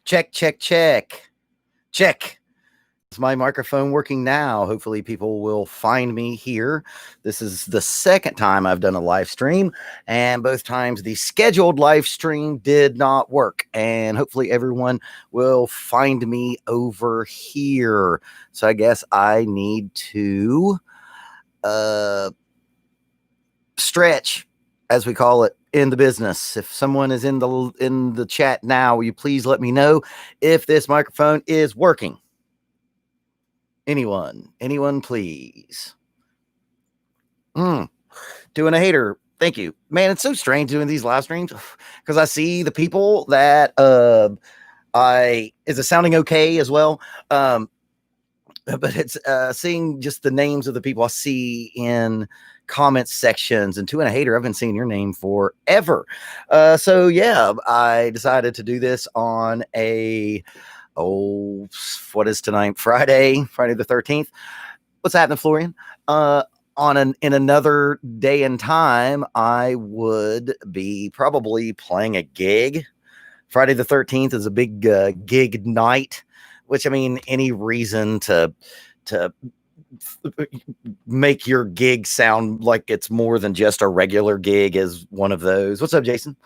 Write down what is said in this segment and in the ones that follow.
Check, check, check. Check. Is my microphone working now? Hopefully people will find me here. This is the second time I've done a live stream, and both times the scheduled live stream did not work. And hopefully everyone will find me over here. So I guess I need to stretch, as we call it in the business. If someone is in the chat now, will you please let me know if this microphone is working? Anyone, please. Doing a hater. Thank you, man. It's so strange doing these live streams because I see the people that is it sounding okay as well? But it's seeing just the names of the people I see in comment sections. And Doing a hater, I've been seeing your name forever. So yeah, I decided to do this on what is tonight? Friday the 13th. What's happening, Florian? In another day and time, I would be probably playing a gig. Friday the 13th is a big gig night, which, I mean, any reason to make your gig sound like it's more than just a regular gig is one of those. What's up, Jason?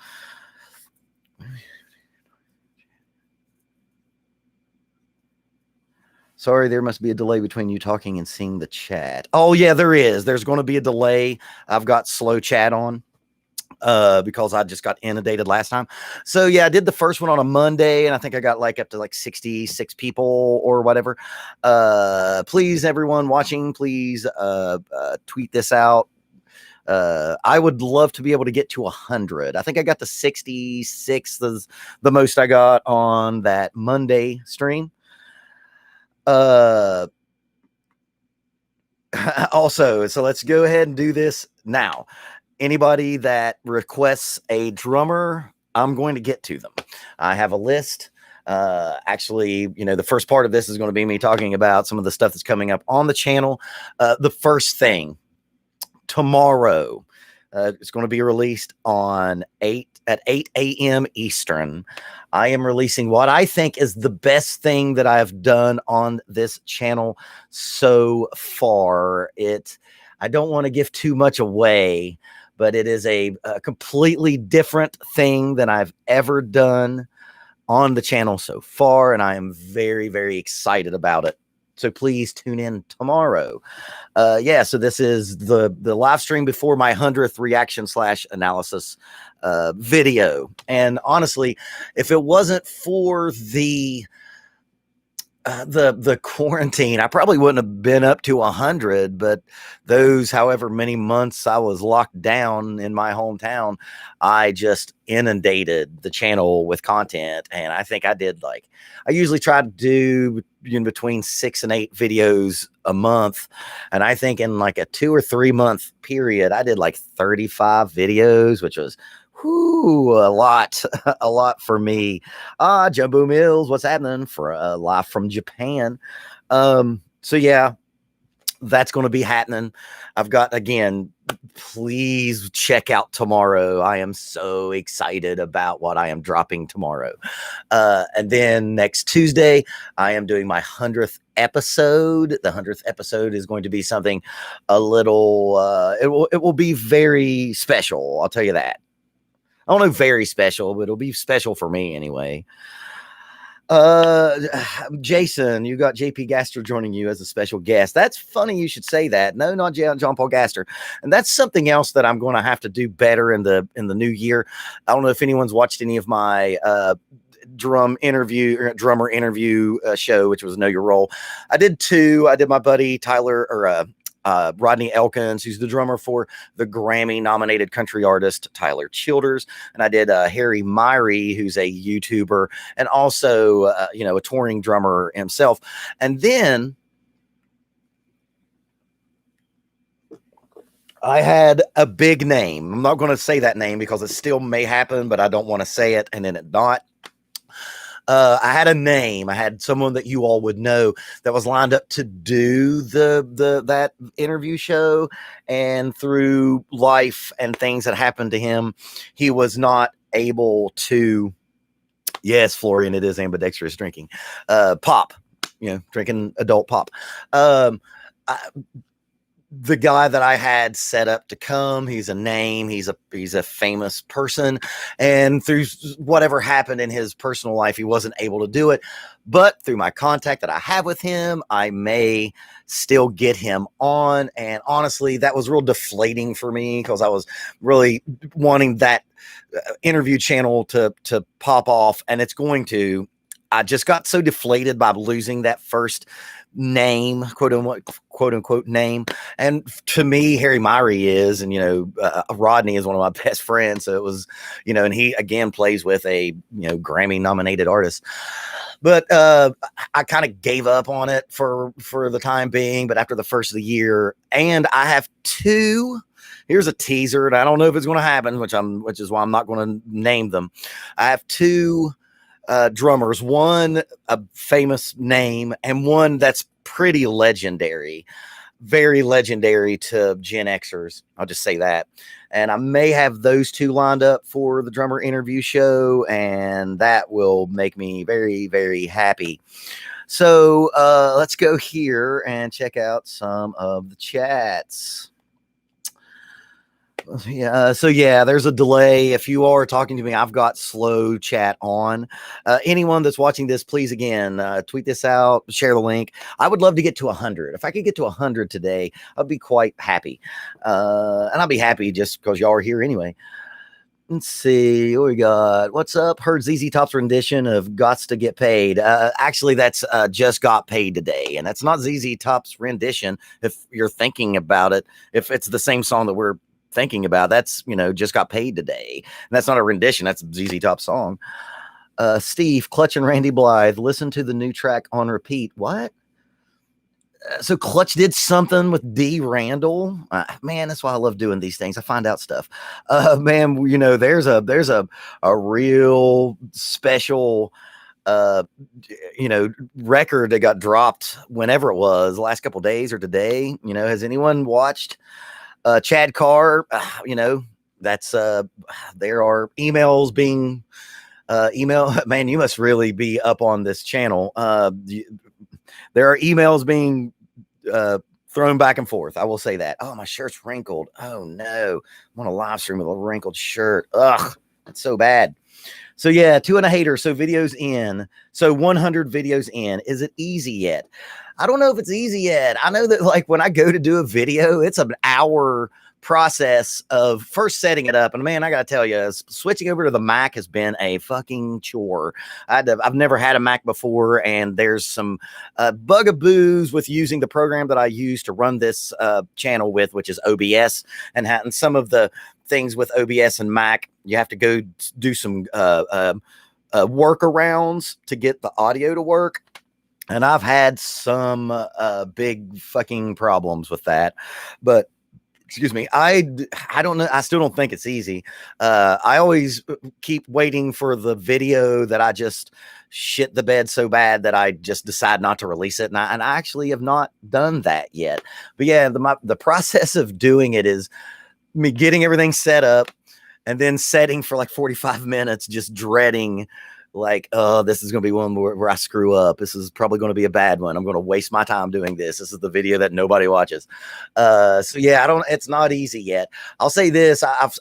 Sorry, there must be a delay between you talking and seeing the chat. Oh, yeah, there is. There's going to be a delay. I've got slow chat on because I just got inundated last time. So, yeah, I did the first one on a Monday, and I think I got up to 66 people or whatever. Please, everyone watching, please tweet this out. I would love to be able to get to 100. I think I got to 66, the most I got on that Monday stream. Also, so let's go ahead and do this now. Anybody that requests a drummer, I'm going to get to them. I have a list. Actually, the first part of this is going to be me talking about some of the stuff that's coming up on the channel. The first thing, tomorrow, it's going to be released at 8 a.m. Eastern. I am releasing what I think is the best thing that I've done on this channel so far. I don't want to give too much away, but it is a completely different thing than I've ever done on the channel so far, and I am very, very excited about it. So please tune in tomorrow. So this is the live stream before my 100th reaction/analysis video. And honestly, if it wasn't for the quarantine, I probably wouldn't have been up to 100, but those however many months I was locked down in my hometown, I just inundated the channel with content. And I think I did I usually try to do between 6 and 8 videos a month. And I think in a 2 or 3 month period, I did 35 videos, which was a lot for me. Jumbo Mills, what's happening for live from Japan? So yeah, that's going to be happening. I've got, again, please check out tomorrow. I am so excited about what I am dropping tomorrow. And then next Tuesday, I am doing my 100th episode. The 100th episode is going to be something a little, it will be very special. I'll tell you that. I don't know, very special, but it'll be special for me anyway. Jason, you got JP Gaster joining you as a special guest. That's funny you should say that. No, not John Paul Gaster. And that's something else that I'm going to have to do better in the new year. I don't know if anyone's watched any of my drummer interview show, which was Know Your Role. I did 2. I did my buddy Tyler Rodney Elkins, who's the drummer for the Grammy-nominated country artist Tyler Childers, and I did Harry Myrie, who's a YouTuber and also a touring drummer himself. And then I had a big name. I'm not going to say that name because it still may happen, but I don't want to say it and then it not. I had a name. I had someone that you all would know that was lined up to do that interview show, and through life and things that happened to him, he was not able to Yes, Florian, it is ambidextrous drinking. Pop, drinking adult pop. I, the guy that I had set up to come, he's a name, he's a famous person, and through whatever happened in his personal life, he wasn't able to do it. But through my contact that I have with him, I may still get him on. And honestly, that was real deflating for me because I was really wanting that interview channel to pop off, and it's going to. I just got so deflated by losing that first name, quote unquote name. And to me, Harry Myrie is, and Rodney is one of my best friends. So it was, and he again plays with a Grammy nominated artist. But I kind of gave up on it for the time being. But after the first of the year, and I have two. Here's a teaser, and I don't know if it's going to happen, which is why I'm not going to name them. I have two drummers, one a famous name and one that's pretty legendary, very legendary to Gen Xers. I'll just say that. And I may have those two lined up for the drummer interview show, and that will make me very, very happy. So let's go here and check out some of the chats. Yeah. So yeah, there's a delay. If you are talking to me, I've got slow chat on. Anyone that's watching this, please again, tweet this out, share the link. I would love to get to 100. If I could get to 100 today, I'd be quite happy. And I'll be happy just because y'all are here anyway. Let's see what we got. What's up? Heard ZZ Top's rendition of Gots to Get Paid. Actually, that's Just Got Paid today. And that's not ZZ Top's rendition. If you're thinking about it, if it's the same song that we're thinking about, that's Just Got Paid today, and that's not a rendition, that's ZZ Top song. Steve, Clutch and Randy Blythe, listen to the new track on repeat. What? So Clutch did something with D Randall. Man, that's why I love doing these things. I find out stuff. Man, there's a real special record that got dropped whenever it was, the last couple days or today. Has anyone watched Chad Carr? That's there are emails being man, you must really be up on this channel. There are emails being thrown back and forth. I will say that. Oh, my shirt's wrinkled. Oh no, I'm on a live stream with a wrinkled shirt. Ugh, that's so bad. So yeah, 2 and a hater. So videos in. So 100 videos in. Is it easy yet? I don't know if it's easy yet. I know that like when I go to do a video, it's an hour process of first setting it up. And man, I got to tell you, switching over to the Mac has been a fucking chore. I've never had a Mac before, and there's some bugaboos with using the program that I use to run this channel with, which is OBS, and some of the things with OBS and Mac, you have to go do some workarounds to get the audio to work. And I've had some big fucking problems with that, but excuse me, I don't know. I still don't think it's easy. I always keep waiting for the video that I just shit the bed so bad that I just decide not to release it. And I actually have not done that yet. But yeah, the process of doing it is me getting everything set up and then setting for like 45 minutes, just dreading like, oh, this is going to be one where I screw up. This is probably going to be a bad one. I'm going to waste my time doing this. This is the video that nobody watches. So yeah, it's not easy yet. I'll say this. I'm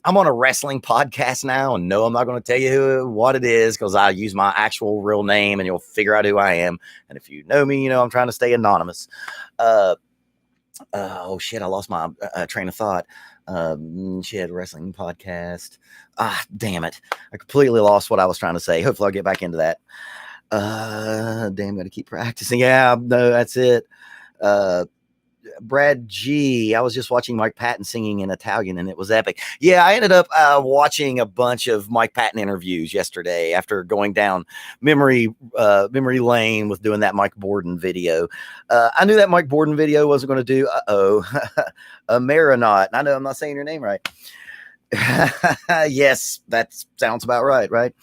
on a wrestling podcast now, and no, I'm not going to tell you what it is because I use my actual real name and you'll figure out who I am. And if you know me, I'm trying to stay anonymous. Oh shit, I lost my train of thought. Wrestling podcast. Damn it. I completely lost what I was trying to say. Hopefully I'll get back into that. Gotta keep practicing. Yeah, no, that's it. Brad G, I was just watching Mike Patton singing in Italian and it was epic. Yeah, I ended up watching a bunch of Mike Patton interviews yesterday after going down memory lane with doing that Mike Borden video. I knew that Mike Borden video wasn't going to do a Marinaut. I know I'm not saying your name right. Yes, that sounds about right.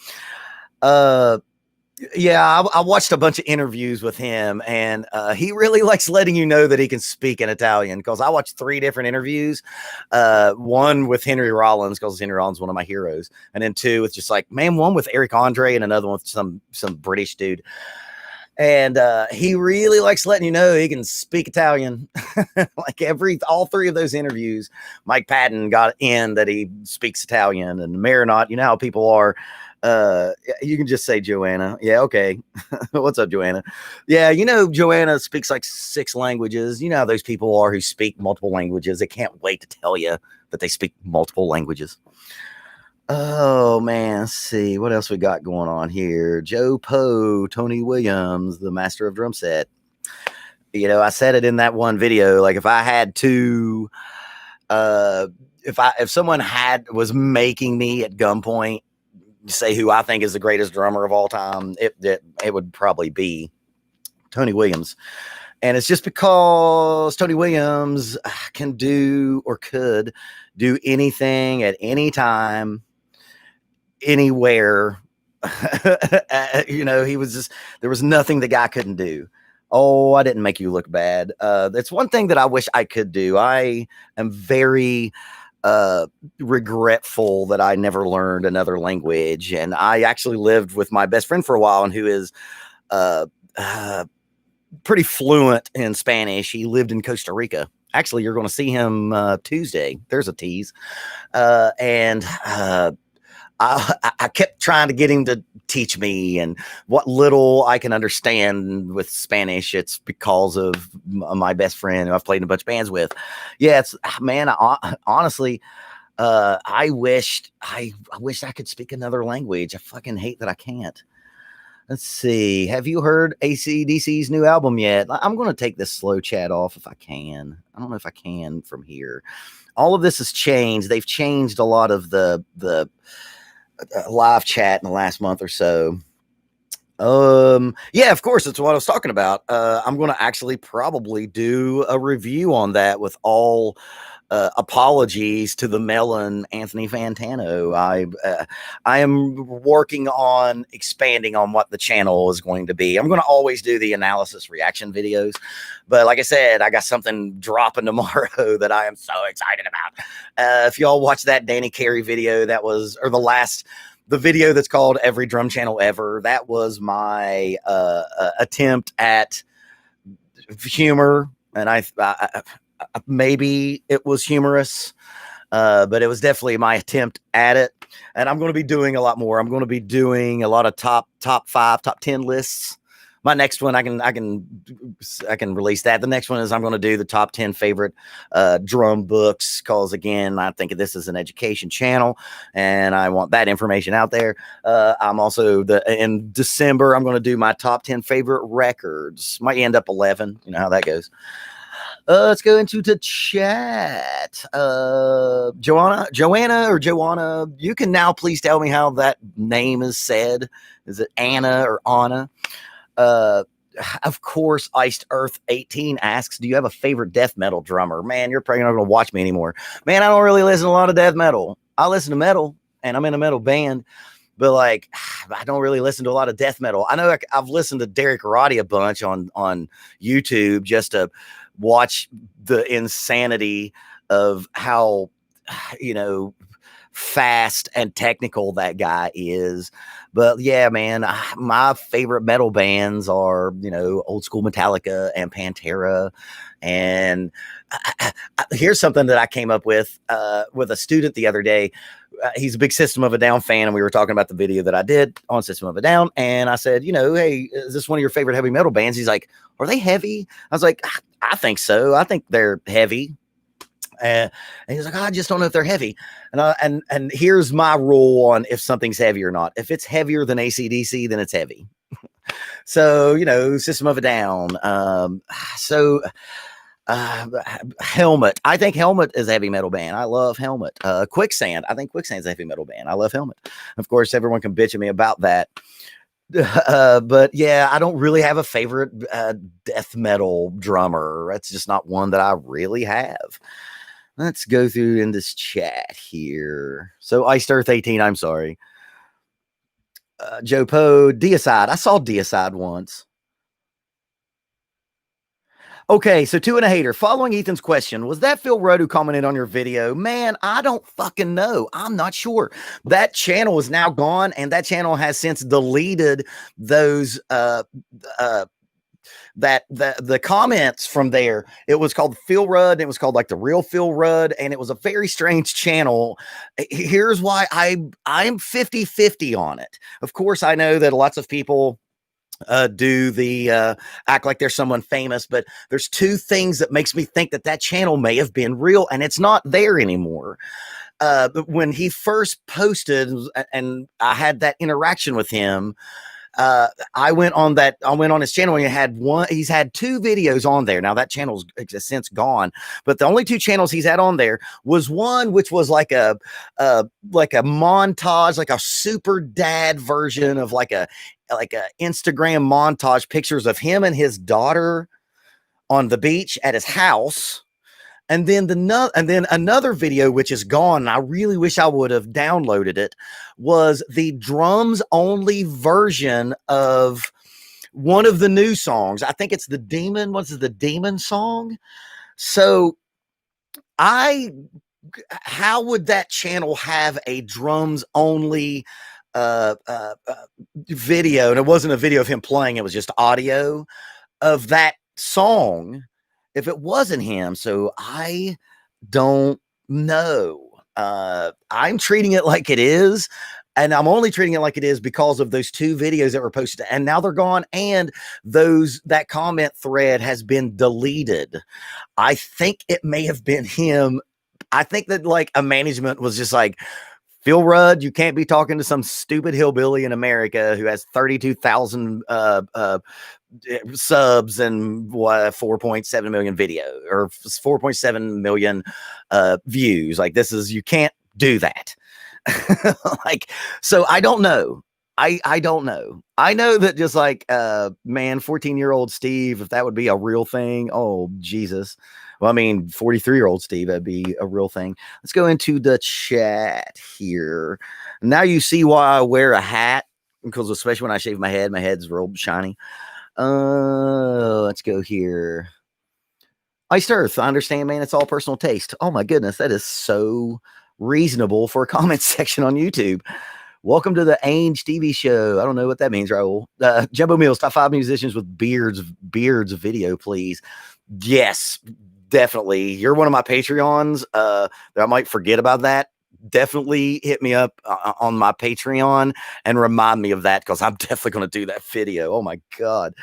Yeah, I watched a bunch of interviews with him, and he really likes letting you know that he can speak in Italian. Because I watched 3 different interviews, one with Henry Rollins, because Henry Rollins is one of my heroes, and then 2 with just like, man, one with Eric Andre, and another one with some British dude. And he really likes letting you know he can speak Italian. Like all 3 of those interviews, Mike Patton got in that he speaks Italian, and Marinot, you know how people are. You can just say Joanna. Yeah, okay. What's up, Joanna? Yeah, you know, Joanna speaks like 6 languages. You know how those people are who speak multiple languages. They can't wait to tell you that they speak multiple languages. Oh man, let's see what else we got going on here. Joe Poe, Tony Williams, the master of drum set. You know, I said it in that one video. Like, if I had to, if someone was making me at gunpoint say who I think is the greatest drummer of all time, it would probably be Tony Williams. And it's just because Tony Williams can do, or could do, anything at any time, anywhere. You know, there was nothing the guy couldn't do. Oh, I didn't make you look bad. That's one thing that I wish I could do. I am very regretful that I never learned another language. And I actually lived with my best friend for a while, and who is pretty fluent in Spanish. He lived in Costa Rica. You're going to see him Tuesday. There's a tease. And I kept trying to get him to teach me, and what little I can understand with Spanish, it's because of my best friend who I've played in a bunch of bands with. Yeah, man, honestly, I wished I could speak another language. I fucking hate that I can't. Let's see. Have you heard AC/DC's new album yet? I'm going to take this slow chat off if I can. I don't know if I can from here. All of this has changed. They've changed a lot of the live chat in the last month or so. Yeah, of course, that's what I was talking about. I'm going to actually probably do a review on that, with all apologies to the melon Anthony Fantano. I am working on expanding on what the channel is going to be. I'm going to always do the analysis reaction videos, but like I said, I got something dropping tomorrow that I am so excited about. If y'all watch that Danny Carey video, the video that's called Every Drum Channel Ever, that was my attempt at humor, and I maybe it was humorous, but it was definitely my attempt at it. And I'm going to be doing a lot more. I'm going to be doing a lot of top 5, top 10 lists. My next one, I can release that. The next one is I'm going to do the top 10 favorite drum books, because again, I think of this as an education channel, and I want that information out there. I'm also in December, I'm going to do my top 10 favorite records. Might end up 11. You know how that goes. Let's go into the chat. Joanna, you can now please tell me how that name is said. Is it Anna or Anna? Of course, Iced Earth 18 asks, do you have a favorite death metal drummer? Man, you're probably not going to watch me anymore. Man, I don't really listen to a lot of death metal. I listen to metal, and I'm in a metal band, but like, I don't really listen to a lot of death metal. I know I've listened to Derek Roddy a bunch on YouTube, just to watch the insanity of how, you know, fast and technical that guy is. But yeah, man, my favorite metal bands are, you know, old school Metallica and Pantera. And here's something that I came up with a student the other day. He's a big System of a Down fan, and we were talking about the video that I did on System of a Down. And I said, you know, hey, is this one of your favorite heavy metal bands? He's like, are they heavy? I was like, I think so. I think they're heavy. And he was like, I just don't know if they're heavy. And here's my rule on if something's heavy or not. If it's heavier than AC/DC, then it's heavy. So, you know, System of a Down. Helmet. I think Helmet is a heavy metal band. I love Helmet. Quicksand. I think Quicksand's a heavy metal band. I love Helmet. Of course, everyone can bitch at me about that. But yeah, I don't really have a favorite death metal drummer. That's just not one that I really have. Let's go through in this chat here. So Iced Earth 18, I'm sorry. Joe Poe, Deicide. I saw Deicide once. Okay, so two and a hater. Following Ethan's question, was that Phil Rudd who commented on your video? Man, I don't fucking know. I'm not sure. That channel is now gone, and that channel has since deleted those that the comments from there. It was called Phil Rudd, and it was called like the real Phil Rudd, and it was a very strange channel. Here's why I'm 50-50 on it. Of course, I know that lots of people do the act like there's someone famous, but there's two things that makes me think that that channel may have been real, and it's not there anymore. When he first posted and I had that interaction with him, I went on his channel, and he's had two videos on there. Now that channel's since gone, but the only two channels he's had on there was one which was like a montage, like a super dad version of like a Instagram montage pictures of him and his daughter on the beach at his house. And then another video, which is gone, and I really wish I would have downloaded it, was the drums only version of one of the new songs. I think it's the Demon. What's the Demon song? So how would that channel have a drums only video? And it wasn't a video of him playing, it was just audio of that song if it wasn't him. So I don't know. I'm treating it like it is, and I'm only treating it like it is because of those two videos that were posted, and now they're gone, and that comment thread has been deleted. I think it may have been him. I think that like a management was just like, Phil Rudd, you can't be talking to some stupid hillbilly in America who has 32,000 subs and 4.7 million video or 4.7 million views. Like, you can't do that. Like, so I don't know. I don't know. I know that just like, man, 14-year-old Steve, if that would be a real thing, oh, Jesus. Well, I mean, 43-year-old Steve, that'd be a real thing. Let's go into the chat here. Now you see why I wear a hat, because especially when I shave my head's real shiny. Let's go here. Iced Earth, I understand, man. It's all personal taste. Oh my goodness, that is so reasonable for a comment section on YouTube. Welcome to the Ainge TV show. I don't know what that means, Raul. Jumbo Mills, top 5 musicians with beards video, please. Yes, definitely. You're one of my Patreons. I might forget about that. Definitely hit me up on my Patreon and remind me of that, because I'm definitely going to do that video. Oh my God.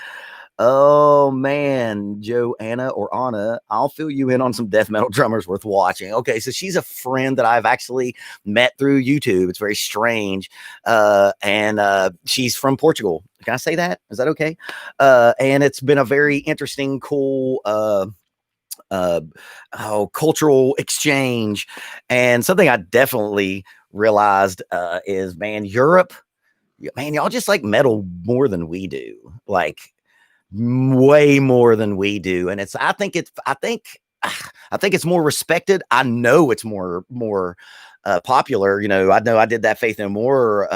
Oh man, Joanna or Anna, I'll fill you in on some death metal drummers worth watching. Okay, so she's a friend that I've actually met through YouTube. It's very strange. And she's from Portugal. Can I say that? Is that okay? And it's been a very interesting, cool cultural exchange. And something I definitely realized is, man, Europe, man, y'all just like metal more than we do. Like, way more than we do. And I think it's more respected. I know it's more popular. You know I did that Faith No More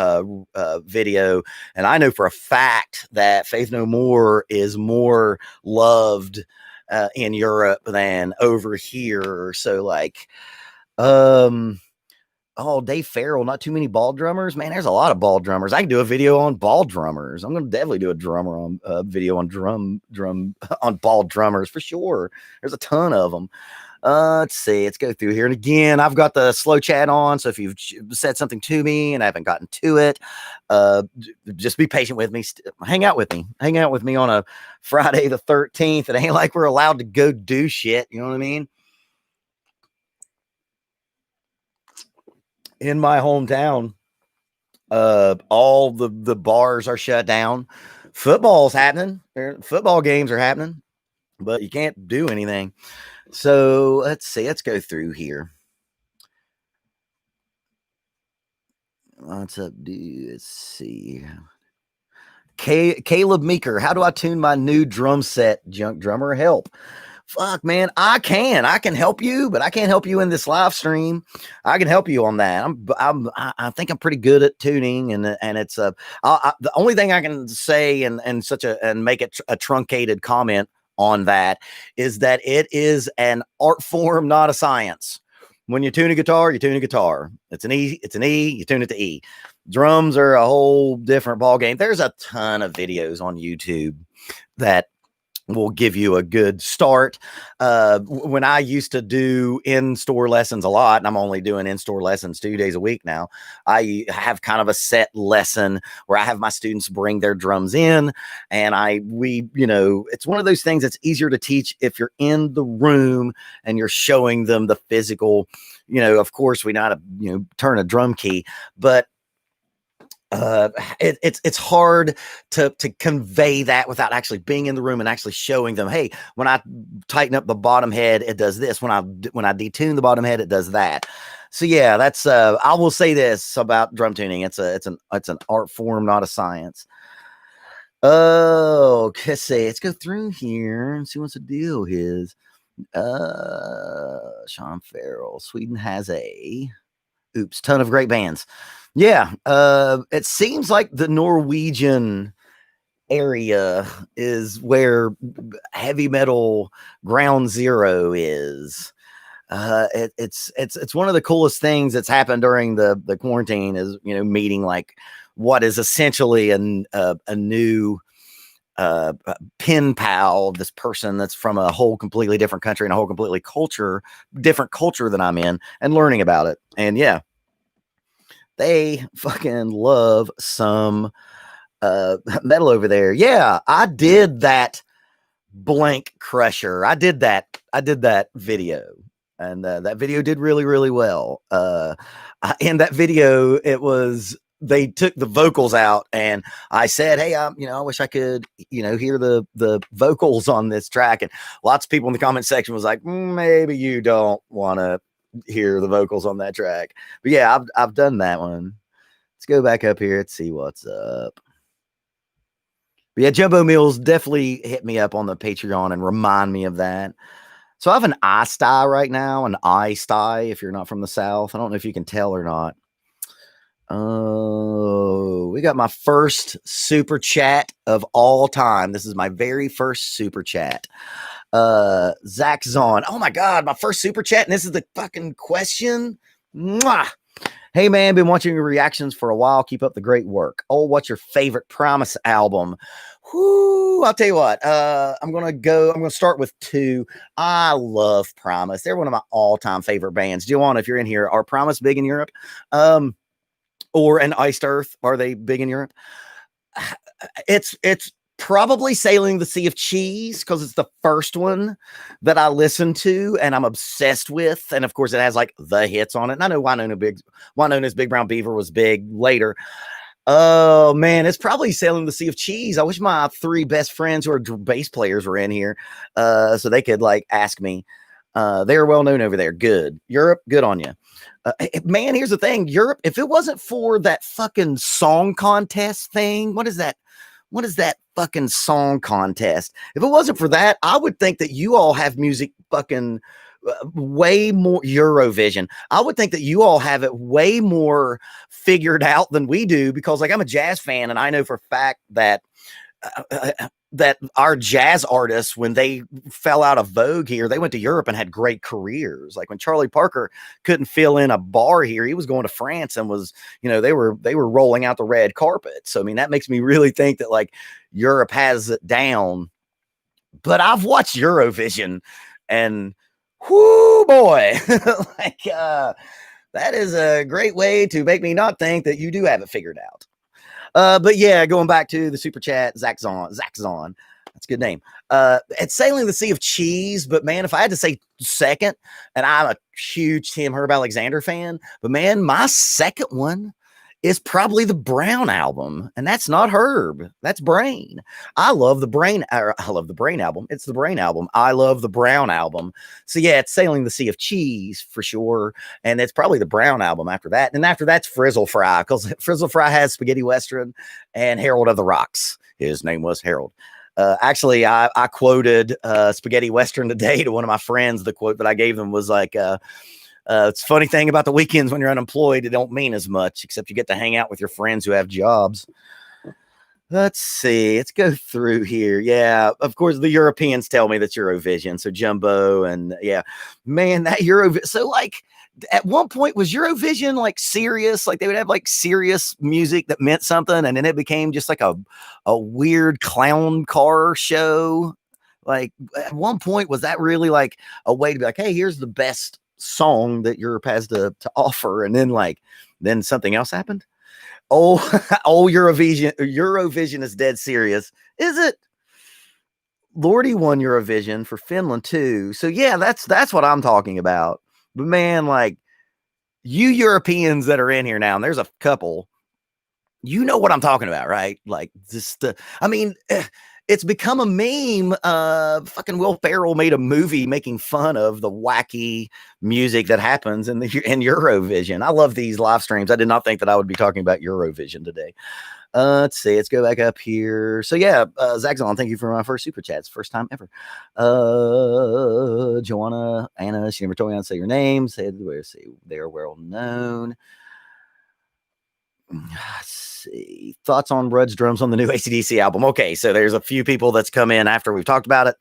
video, and I know for a fact that Faith No More is more loved in Europe than over here. So like, oh, Dave Farrell, not too many ball drummers. Man, there's a lot of ball drummers. I can do a video on ball drummers. I'm going to definitely do a video on drum on ball drummers for sure. There's a ton of them. Let's see. Let's go through here. And again, I've got the slow chat on. So if you've said something to me and I haven't gotten to it, just be patient with me. Hang out with me. Hang out with me on a Friday the 13th. It ain't like we're allowed to go do shit. You know what I mean? In my hometown, all the bars are shut down. Football's happening. Football games are happening, but you can't do anything. So let's see. Let's go through here. What's up, dude? Let's see. Caleb Meeker, how do I tune my new drum set? Junk drummer, help. Fuck, man, I can help you, but I can't help you in this live stream. I can help you on that. I think I'm pretty good at tuning, and it's the only thing I can say and make it a truncated comment on that is that it is an art form, not a science. When you tune a guitar, you tune a guitar. It's an E, you tune it to E. Drums are a whole different ball game. There's a ton of videos on YouTube that will give you a good start. When I used to do in-store lessons a lot, and I'm only doing in-store lessons 2 days a week now, I have kind of a set lesson where I have my students bring their drums in, and it's one of those things that's easier to teach if you're in the room and you're showing them the physical, of course we know how to, turn a drum key, but it's hard to convey that without actually being in the room and actually showing them, hey, when I tighten up the bottom head, it does this. When I detune the bottom head, it does that. So yeah, that's I will say this about drum tuning. It's an art form, not a science. Oh, okay, let's go through here and see what's the deal is. Sean Farrell, Sweden has a ton of great bands. Yeah, it seems like the Norwegian area is where heavy metal ground zero is. It's one of the coolest things that's happened during the quarantine is meeting like what is essentially a new pen pal, this person that's from a whole completely different country and a whole completely different culture than I'm in, and learning about it. And yeah, they fucking love some metal over there. Yeah, I did that Blank Crusher. I did that video, and that video did really, really well. In that video, they took the vocals out, and I said, hey, I wish I could, hear the vocals on this track. And lots of people in the comment section was like, maybe you don't want to hear the vocals on that track. But yeah, I've done that one. Let's go back up here. Let's see what's up. But yeah, Jumbo Mills definitely hit me up on the Patreon and remind me of that. So I have an iSty right now, an iSty if you're not from the South. I don't know if you can tell or not. Oh, we got my first super chat of all time. This is my very first super chat. Zach Zahn. Oh my God, my first super chat. And this is the fucking question. Mwah! Hey man, been watching your reactions for a while. Keep up the great work. Oh, what's your favorite Promise album? Whoo, I'll tell you what. I'm gonna start with 2. I love Promise. They're one of my all-time favorite bands. Joanne, if you're in here, are Promise big in Europe? Or an Iced Earth, are they big in Europe? It's probably Sailing the Sea of Cheese, because it's the first one that I listened to and I'm obsessed with. And of course, it has like the hits on it. And I know Winona's Big Brown Beaver was big later. Oh man, it's probably Sailing the Sea of Cheese. I wish my 3 best friends who are bass players were in here, so they could like ask me. They're well known over there. Good. Europe, good on you. Man, here's the thing. Europe, if it wasn't for that fucking song contest thing, what is that fucking song contest? If it wasn't for that, I would think that you all have music fucking way more Eurovision. I would think that you all have it way more figured out than we do, because like I'm a jazz fan and I know for a fact that that our jazz artists, when they fell out of vogue here, they went to Europe and had great careers. Like when Charlie Parker couldn't fill in a bar here, he was going to France and was, they were rolling out the red carpet. So, I mean, that makes me really think that like Europe has it down. But I've watched Eurovision and whoo boy, like that is a great way to make me not think that you do have it figured out. But yeah, going back to the super chat, Zach Zahn, that's a good name. It's Sailing the Sea of Cheese, but man, if I had to say second, and I'm a huge Tim Herb Alexander fan, but man, my second one is probably the Brown album, and that's not Herb, that's Brain. I love the Brain album. It's the Brain album. I love the Brown album. So yeah, it's Sailing the Sea of Cheese for sure, and it's probably the Brown album after that. And after that's Frizzle Fry, because Frizzle Fry has Spaghetti Western and Harold of the Rocks. His name was Harold. Actually, I quoted Spaghetti Western today to one of my friends. The quote that I gave them was like, it's a funny thing about the weekends when you're unemployed, it don't mean as much, except you get to hang out with your friends who have jobs. Let's see. Let's go through here. Yeah, of course, the Europeans tell me that's Eurovision. So Jumbo and yeah, man, that Eurovision. So like at one point was Eurovision like serious? Like they would have like serious music that meant something, and then it became just like a weird clown car show. Like at one point, was that really like a way to be like, hey, here's the best song that Europe has to offer, and then something else happened? Oh, oh, Eurovision is dead serious. Is it? Lordy won Eurovision for Finland too. So yeah, that's what I'm talking about. But man, like you Europeans that are in here now, and there's a couple, you know what I'm talking about, right? Like just, I mean, it's become a meme. Fucking Will Ferrell made a movie making fun of the wacky music that happens in Eurovision. I love these live streams. I did not think that I would be talking about Eurovision today. Let's see. Let's go back up here. So yeah, Zagzon, thank you for my first super chats. First time ever. Joanna, Anna, she never told me how to say your name. Say where see they're well known. Let's see. Thoughts on Rudd's drums on the new AC/DC album. Okay, so there's a few people that's come in after we've talked about it.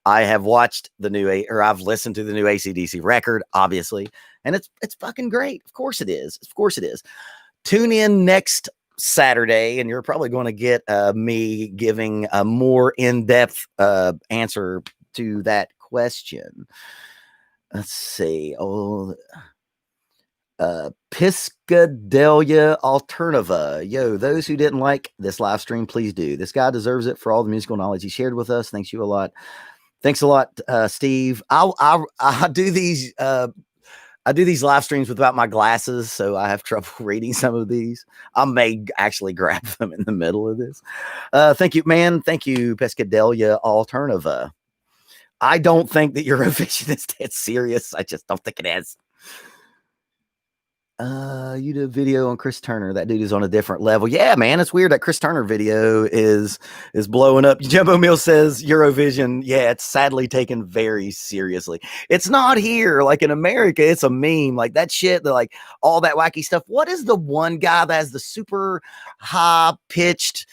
I have watched the new or I've listened to the new AC/DC record, obviously, and it's fucking great. Of course it is. Of course it is. Tune in next Saturday, and you're probably going to get me giving a more in-depth answer to that question. Let's see. Oh, Piscadelia Alternativa. Yo, those who didn't like this live stream, please do. This guy deserves it for all the musical knowledge he shared with us. Thanks you a lot. Thanks a lot, Steve. I do these live streams without my glasses, so I have trouble reading some of these. I may actually grab them in the middle of this. Thank you, man. Thank you, Pescadelia Alternativa. I don't think that Eurovision is that serious. I just don't think it is. You did a video on Chris Turner. That dude is on a different level. Yeah, man, it's weird that Chris Turner video is blowing up. Jumbo Mill says Eurovision. Yeah, it's sadly taken very seriously. It's not here, like in America. It's a meme, like that shit. Like all that wacky stuff. What is the one guy that has the super high pitched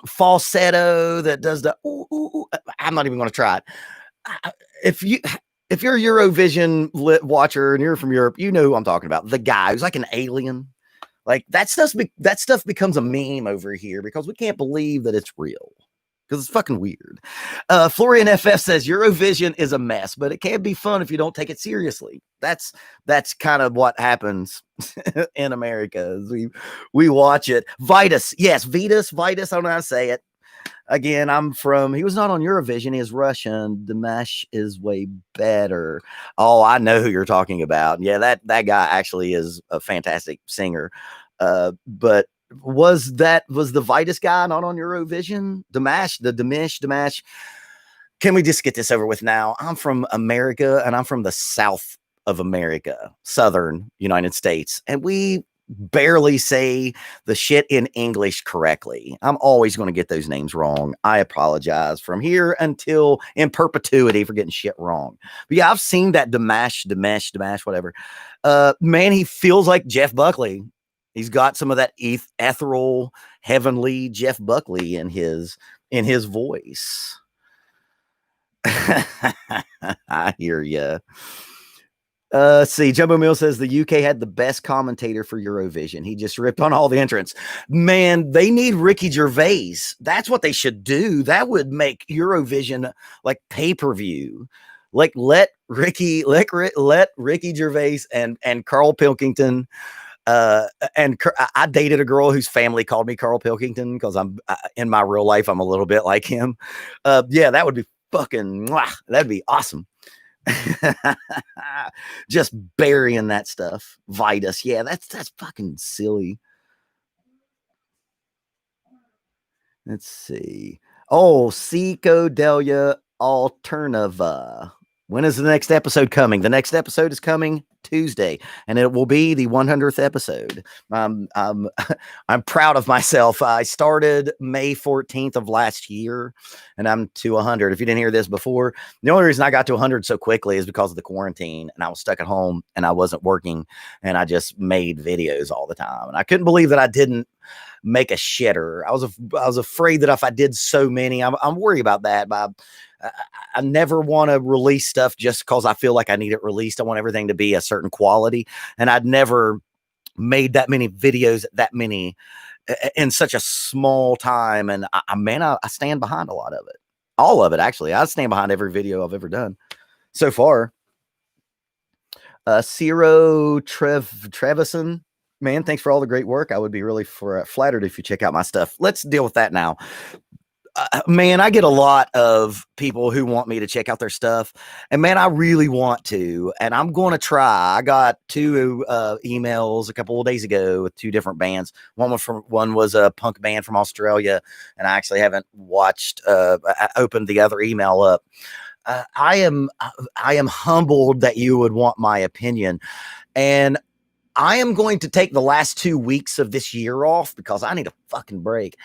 falsetto that does the ooh, ooh, ooh. I'm not even going to try it. If you're a Eurovision watcher and you're from Europe, you know who I'm talking about. The guy who's like an alien. Like that stuff becomes a meme over here because we can't believe that it's real because it's fucking weird. Florian FF says Eurovision is a mess, but it can be fun if you don't take it seriously. That's kind of what happens in America. We watch it. Vitus, yes, Vitus. I don't know how to say it. Again, he was not on Eurovision. He is Russian. Dimash is way better. Oh, I know who you're talking about. Yeah, that guy actually is a fantastic singer. But was the Vitus guy not on Eurovision? Dimash. Can we just get this over with now? I'm from America and I'm from the South of America, Southern United States. And we barely say the shit in English correctly. I'm always going to get those names wrong. I apologize from here until in perpetuity for getting shit wrong. But yeah, I've seen that Dimash, whatever. Man, he feels like Jeff Buckley. He's got some of that ethereal, heavenly Jeff Buckley in his voice. I hear ya. See, Jumbo Mill says the UK had the best commentator for Eurovision. He just ripped on all the entrants. Man, they need Ricky Gervais. That's what they should do. That would make Eurovision like pay-per-view. Like let Ricky Gervais and Carl Pilkington. And I dated a girl whose family called me Carl Pilkington because I'm in my real life I'm a little bit like him. Yeah, that would be fucking. That'd be awesome. Just burying that stuff. Vitus. Yeah, that's fucking silly. Let's see. Oh, Psychodelia Alternativa. When is the next episode coming? The next episode is coming Tuesday, and it will be the 100th episode. I'm proud of myself. I started May 14th of last year, and I'm to 100. If you didn't hear this before, the only reason I got to 100 so quickly is because of the quarantine, and I was stuck at home, and I wasn't working, and I just made videos all the time, and I couldn't believe that I didn't make a shitter. I was afraid that if I did so many, I'm worried about that. But I never want to release stuff just because I feel like I need it released. I want everything to be a certain quality, and I'd never made that many videos, that many in such a small time. And I stand behind a lot of it, all of it actually. I stand behind every video I've ever done so far. Ciro Trevison. Man, thanks for all the great work. I would be really flattered if you check out my stuff. Let's deal with that now. Man, I get a lot of people who want me to check out their stuff, and man, I really want to, and I'm going to try. I got two emails a couple of days ago with two different bands. One was a punk band from Australia, and I actually haven't I opened the other email up. I am humbled that you would want my opinion, and I am going to take the last 2 weeks of this year off because I need a fucking break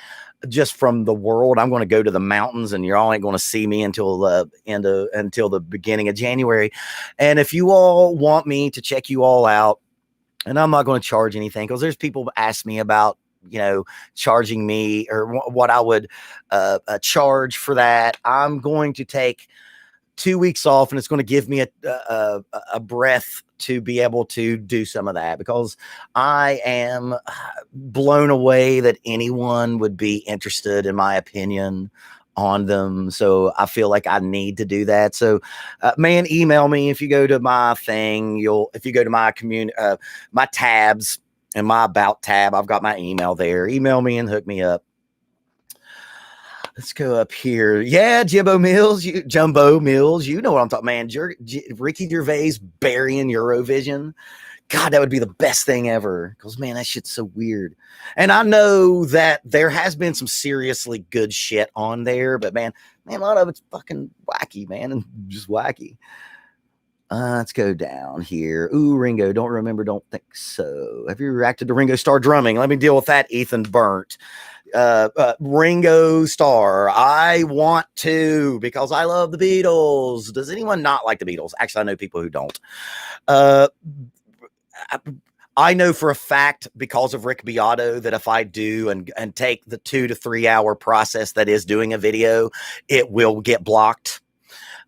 just from the world. I'm going to go to the mountains, and y'all ain't going to see me until the beginning of January. And if you all want me to check you all out, and I'm not going to charge anything, because there's people ask me about, charging me or what I would charge for that. I'm going to take 2 weeks off, and it's going to give me a breath to be able to do some of that, because I am blown away that anyone would be interested in my opinion on them. So I feel like I need to do that. So man, email me. If you go to my thing, if you go to my community, my tabs and my about tab, I've got my email there. Email me and hook me up. Let's go up here. Yeah, Jumbo Mills, you know what I'm talking, man. Ricky Gervais burying Eurovision. God, that would be the best thing ever. Because, man, that shit's so weird. And I know that there has been some seriously good shit on there, but man, a lot of it's fucking wacky, man, and just wacky. Let's go down here. Ooh, Ringo, don't think so. Have you reacted to Ringo Starr drumming? Let me deal with that, Ethan Burnt. Ringo Starr, I want to, because I love the Beatles. Does anyone not like the Beatles? Actually, I know people who don't. I know for a fact, because of Rick Beato, that if I do and take the 2 to 3 hour process that is doing a video, it will get blocked.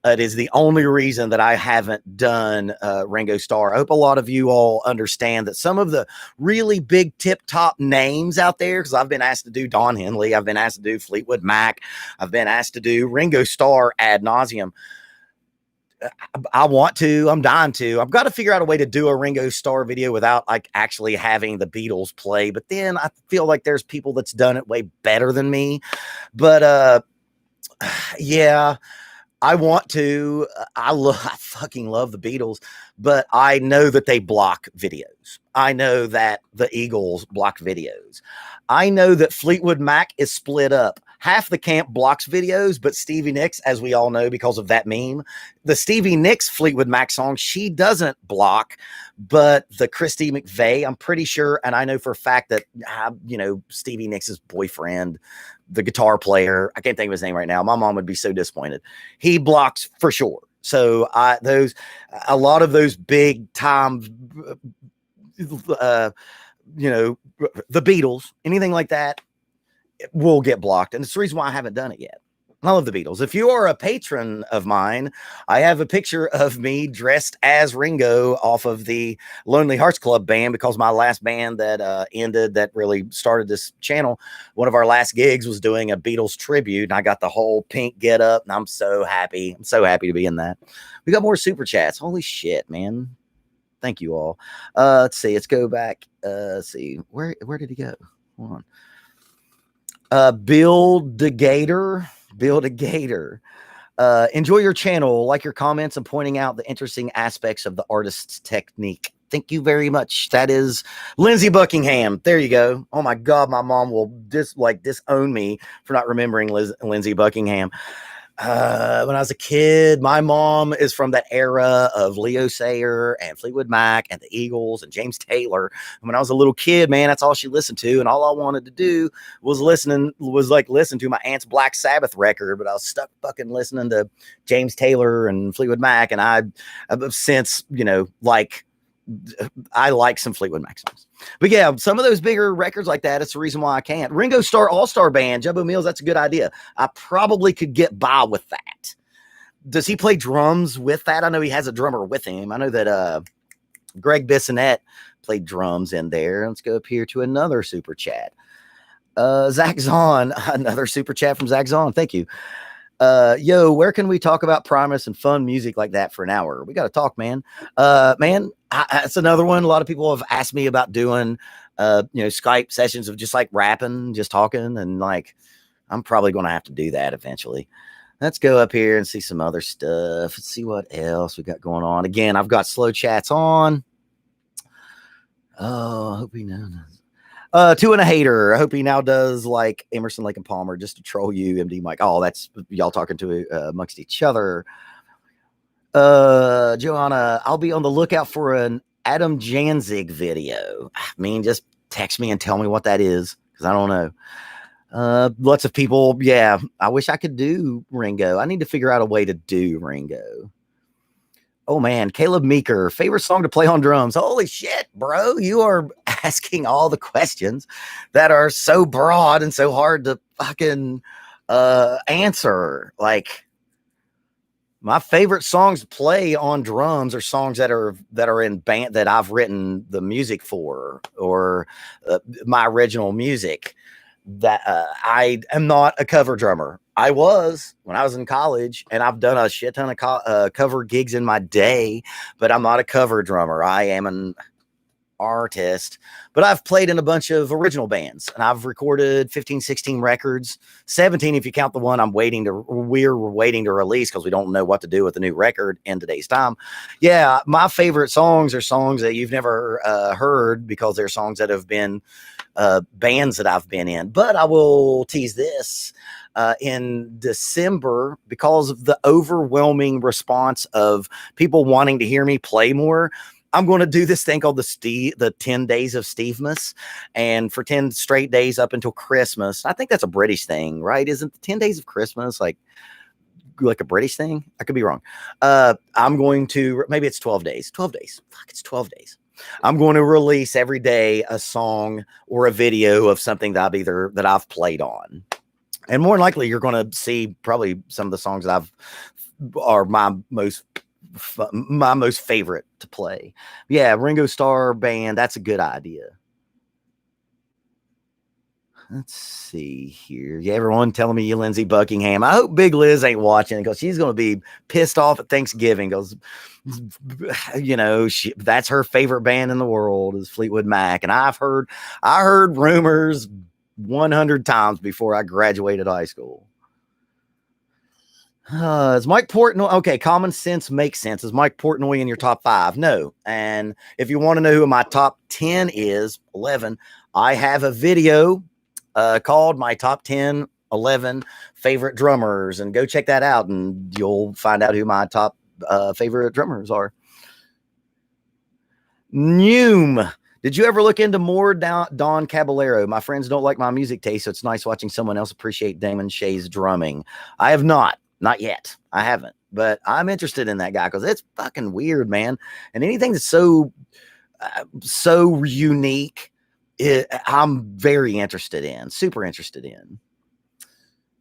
It is the only reason that I haven't done Ringo Starr. I hope a lot of you all understand that some of the really big tip-top names out there, because I've been asked to do Don Henley, I've been asked to do Fleetwood Mac, I've been asked to do Ringo Starr ad nauseum. I want to. I'm dying to. I've got to figure out a way to do a Ringo Starr video without like actually having the Beatles play. But then I feel like there's people that's done it way better than me. But yeah. I want to. I fucking love the Beatles, but I know that they block videos. I know that the Eagles block videos. I know that Fleetwood Mac is split up. Half the camp blocks videos, but Stevie Nicks, as we all know because of that meme, the Stevie Nicks Fleetwood Mac song, she doesn't block, but the Christy McVeigh, I'm pretty sure, and I know for a fact that, Stevie Nicks' boyfriend, the guitar player, I can't think of his name right now. My mom would be so disappointed. He blocks for sure. So a lot of those big time, the Beatles, anything like that, will get blocked. And it's the reason why I haven't done it yet. I love the Beatles. If you are a patron of mine, I have a picture of me dressed as Ringo off of the Lonely Hearts Club band, because my last band that ended, that really started this channel, one of our last gigs was doing a Beatles tribute, and I got the whole pink get up, and I'm so happy. I'm so happy to be in that. We got more super chats. Holy shit, man. Thank you all. Let's see. Let's go back. Let's see. Where did he go? Hold on. Build a Gator. Enjoy your channel, like your comments, and pointing out the interesting aspects of the artist's technique. Thank you very much. That is Lindsey Buckingham. There you go. Oh my God, my mom will disown me for not remembering Lindsey Buckingham. When I was a kid, my mom is from that era of Leo Sayer and Fleetwood Mac and the Eagles and James Taylor. And when I was a little kid, man, that's all she listened to. And all I wanted to do was listen to my aunt's Black Sabbath record, but I was stuck fucking listening to James Taylor and Fleetwood Mac. And I've since, I like some Fleetwood Mac songs. But yeah, some of those bigger records like that, it's the reason why I can't. Ringo Starr All-Star Band, Jumbo Mills, that's a good idea. I probably could get by with that. Does he play drums with that? I know he has a drummer with him. I know that Greg Bissonette played drums in there. Let's go up here to another super chat. Zach Zahn, another super chat from Zach Zahn. Thank you. Yo, where can we talk about Primus and fun music like that for an hour? We got to talk, man. That's another one. A lot of people have asked me about doing, Skype sessions of just like rapping, just talking. And like, I'm probably going to have to do that eventually. Let's go up here and see some other stuff. Let's see what else we got going on. Again, I've got slow chats on. Oh, I hope he knows. Two and a hater. I hope he now does like Emerson, Lake and Palmer just to troll you, MD Mike. Oh, that's y'all talking to amongst each other. Joanna, I'll be on the lookout for an Adam Janzig video. I mean, just text me and tell me what that is, because I don't know. Lots of people. Yeah, I wish I could do Ringo. I need to figure out a way to do Ringo. Oh man, Caleb Meeker, favorite song to play on drums. Holy shit, bro. You are asking all the questions that are so broad and so hard to fucking answer. Like, my favorite songs to play on drums are songs that are in band that I've written the music for, or my original music. That I am not a cover drummer. I was when I was in college, and I've done a shit ton of cover gigs in my day, but I'm not a cover drummer. I am an artist, but I've played in a bunch of original bands, and I've recorded 15, 16 records, 17 if you count the one we're waiting to release because we don't know what to do with the new record in today's time. Yeah, my favorite songs are songs that you've never heard, because they're songs that have been bands that I've been in. But I will tease this. In December, because of the overwhelming response of people wanting to hear me play more, I'm going to do this thing called the 10 days of Stevemas, and for 10 straight days up until Christmas. I think that's a British thing, right? Isn't the 10 days of Christmas like a British thing? I could be wrong. I'm going to, maybe it's 12 days. 12 days. Fuck, it's 12 days. I'm going to release every day a song or a video of something that I've played on. And more than likely, you're going to see probably some of the songs that are my most favorite to play. Yeah, Ringo Starr Band. That's a good idea. Let's see here. Yeah, everyone telling me you Lindsey Buckingham. I hope Big Liz ain't watching, because she's going to be pissed off at Thanksgiving, because that's her favorite band in the world is Fleetwood Mac. And I heard rumors 100 times before I graduated high school. Is Mike Portnoy? Okay, common sense makes sense. Is Mike Portnoy in your top 5? No. And if you want to know who my top 10 is, 11, I have a video called my top 10, 11 favorite drummers, and go check that out, and you'll find out who my top favorite drummers are. Noom. Did you ever look into more Don Caballero? My friends don't like my music taste, so it's nice watching someone else appreciate Damon Shea's drumming. I have not yet. I haven't, but I'm interested in that guy, because it's fucking weird, man. And anything that's so unique, I'm very interested in, super interested in.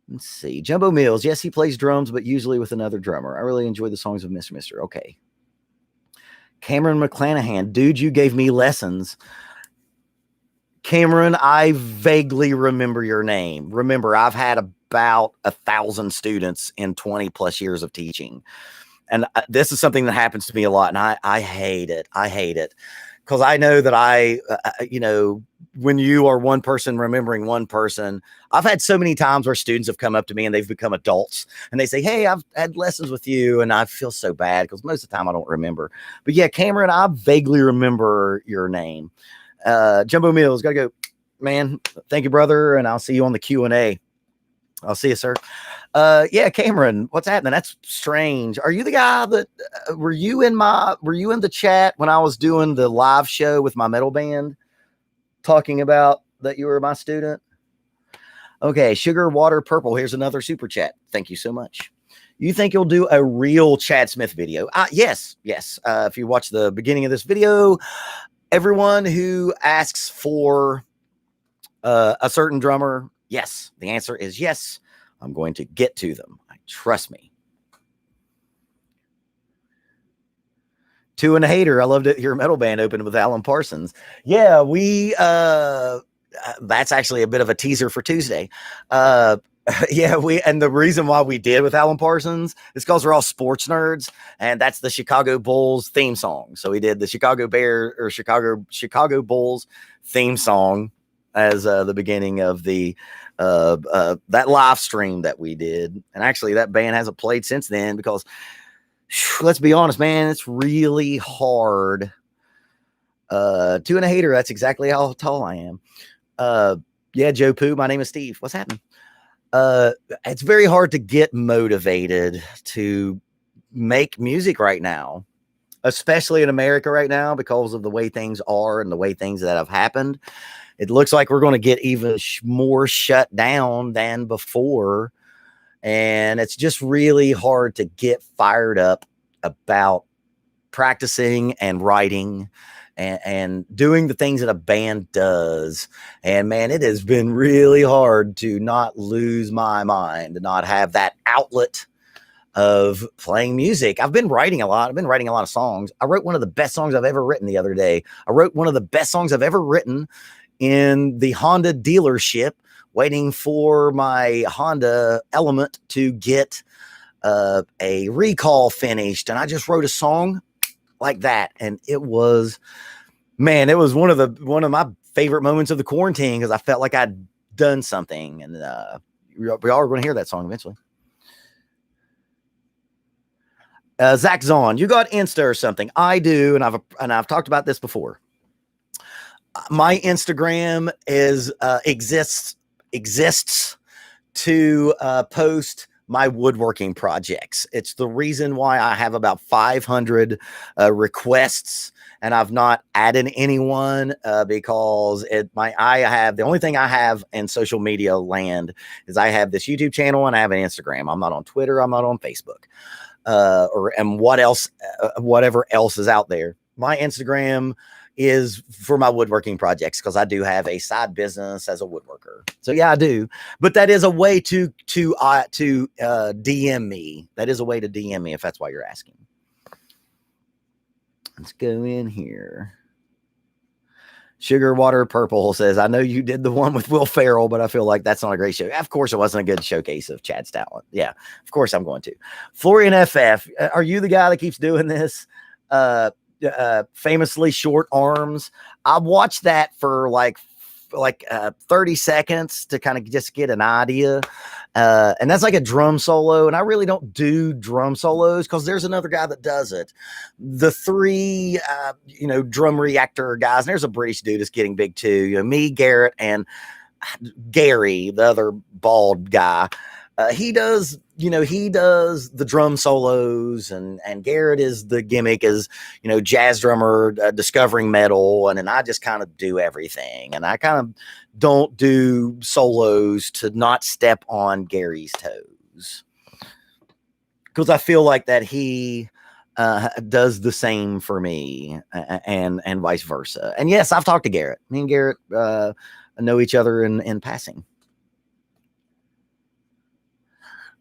Let's see. Jumbo Mills. Yes, he plays drums, but usually with another drummer. I really enjoy the songs of Mr. Mister. Okay. Cameron McClanahan, dude, you gave me lessons. Cameron, I vaguely remember your name. Remember, I've had about 1,000 students in 20 plus years of teaching. And this is something that happens to me a lot. And I hate it. I hate it. Because I know that when you are one person remembering one person, I've had so many times where students have come up to me and they've become adults and they say, hey, I've had lessons with you. And I feel so bad, because most of the time I don't remember. But yeah, Cameron, I vaguely remember your name. Jumbo Mills, gotta go, man. Thank you, brother. And I'll see you on the Q&A. I'll see you, sir. Yeah, Cameron, what's happening? That's strange. Are you the guy that were you in the chat when I was doing the live show with my metal band talking about that you were my student? Okay, Sugar Water Purple. Here's another super chat. Thank you so much. You think you'll do a real Chad Smith video? Yes. If you watch the beginning of this video, everyone who asks for a certain drummer, yes. The answer is yes. I'm going to get to them. Trust me. Two and a Hater. I loved it. Your metal band opened with Alan Parsons. Yeah, we that's actually a bit of a teaser for Tuesday. Yeah, and the reason why we did with Alan Parsons is because we're all sports nerds, and that's the Chicago Bulls theme song. So we did the Chicago Bulls theme song as the beginning of the that live stream that we did. And actually, that band hasn't played since then because, let's be honest, man, it's really hard. Two and a Hater. That's exactly how tall I am. Yeah, Joe Poo. My name is Steve. What's happening? It's very hard to get motivated to make music right now, especially in America right now, because of the way things are and the way things that have happened. It looks like we're going to get even more shut down than before. And it's just really hard to get fired up about practicing and writing and doing the things that a band does. And man, it has been really hard to not lose my mind, to not have that outlet of playing music. I've been writing a lot. I've been writing a lot of songs. I wrote one of the best songs I've ever written the other day. I wrote one of the best songs I've ever written in the Honda dealership, waiting for my Honda Element to get a recall finished. And I just wrote a song like that. And it was, man, it was one of my favorite moments of the quarantine, because I felt like I'd done something. And we all are going to hear that song eventually. Zach Zahn, you got Insta or something? I do, and I've talked about this before. My Instagram exists to post my woodworking projects. It's the reason why I have about 500 requests, and I've not added anyone because the only thing I have in social media land is I have this YouTube channel and I have an Instagram. I'm not on Twitter. I'm not on Facebook. Whatever else is out there. My Instagram is for my woodworking projects, because I do have a side business as a woodworker. So yeah, I do. But that is a way to DM me. That is a way to DM me if that's why you're asking. Let's go in here. Sugar Water Purple says, I know you did the one with Will Ferrell, but I feel like that's not a great show. Of course, it wasn't a good showcase of Chad's talent. Yeah, of course I'm going to. Florian FF, are you the guy that keeps doing this? Famously short arms. I watched that for like 30 seconds to kind of just get an idea. And that's like a drum solo. And I really don't do drum solos because there's another guy that does it. The three, drum reactor guys, and there's a British dude that's getting big too. Me, Garrett, and Gary, the other bald guy. He does the drum solos, and Garrett is the gimmick as, jazz drummer, discovering metal. And then I just kind of do everything. And I kind of don't do solos to not step on Gary's toes, because I feel like that he does the same for me, and vice versa. And yes, I've talked to Garrett. Me and Garrett know each other in passing.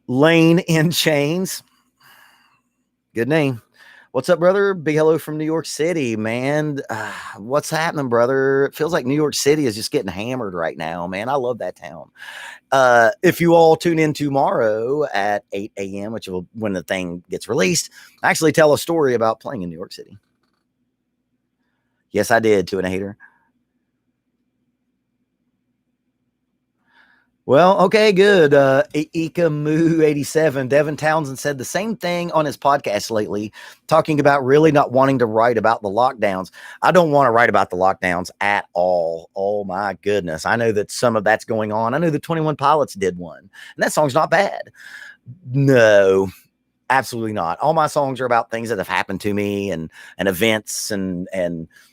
Lane in Chains. Good name. What's up, brother? Big hello from New York City, man. What's happening, brother? It feels like New York City is just getting hammered right now, man. I love that town. If you all tune in tomorrow at 8 a.m., which will, when the thing gets released, I actually tell a story about playing in New York City. Yes, I did, Two and a Hater. Well, okay, good. Ikamoo87, Devin Townsend said the same thing on his podcast lately, talking about really not wanting to write about the lockdowns. I don't want to write about the lockdowns at all. Oh my goodness. I know that some of that's going on. I know the 21 Pilots did one, and that song's not bad. No, absolutely not. All my songs are about things that have happened to me and events and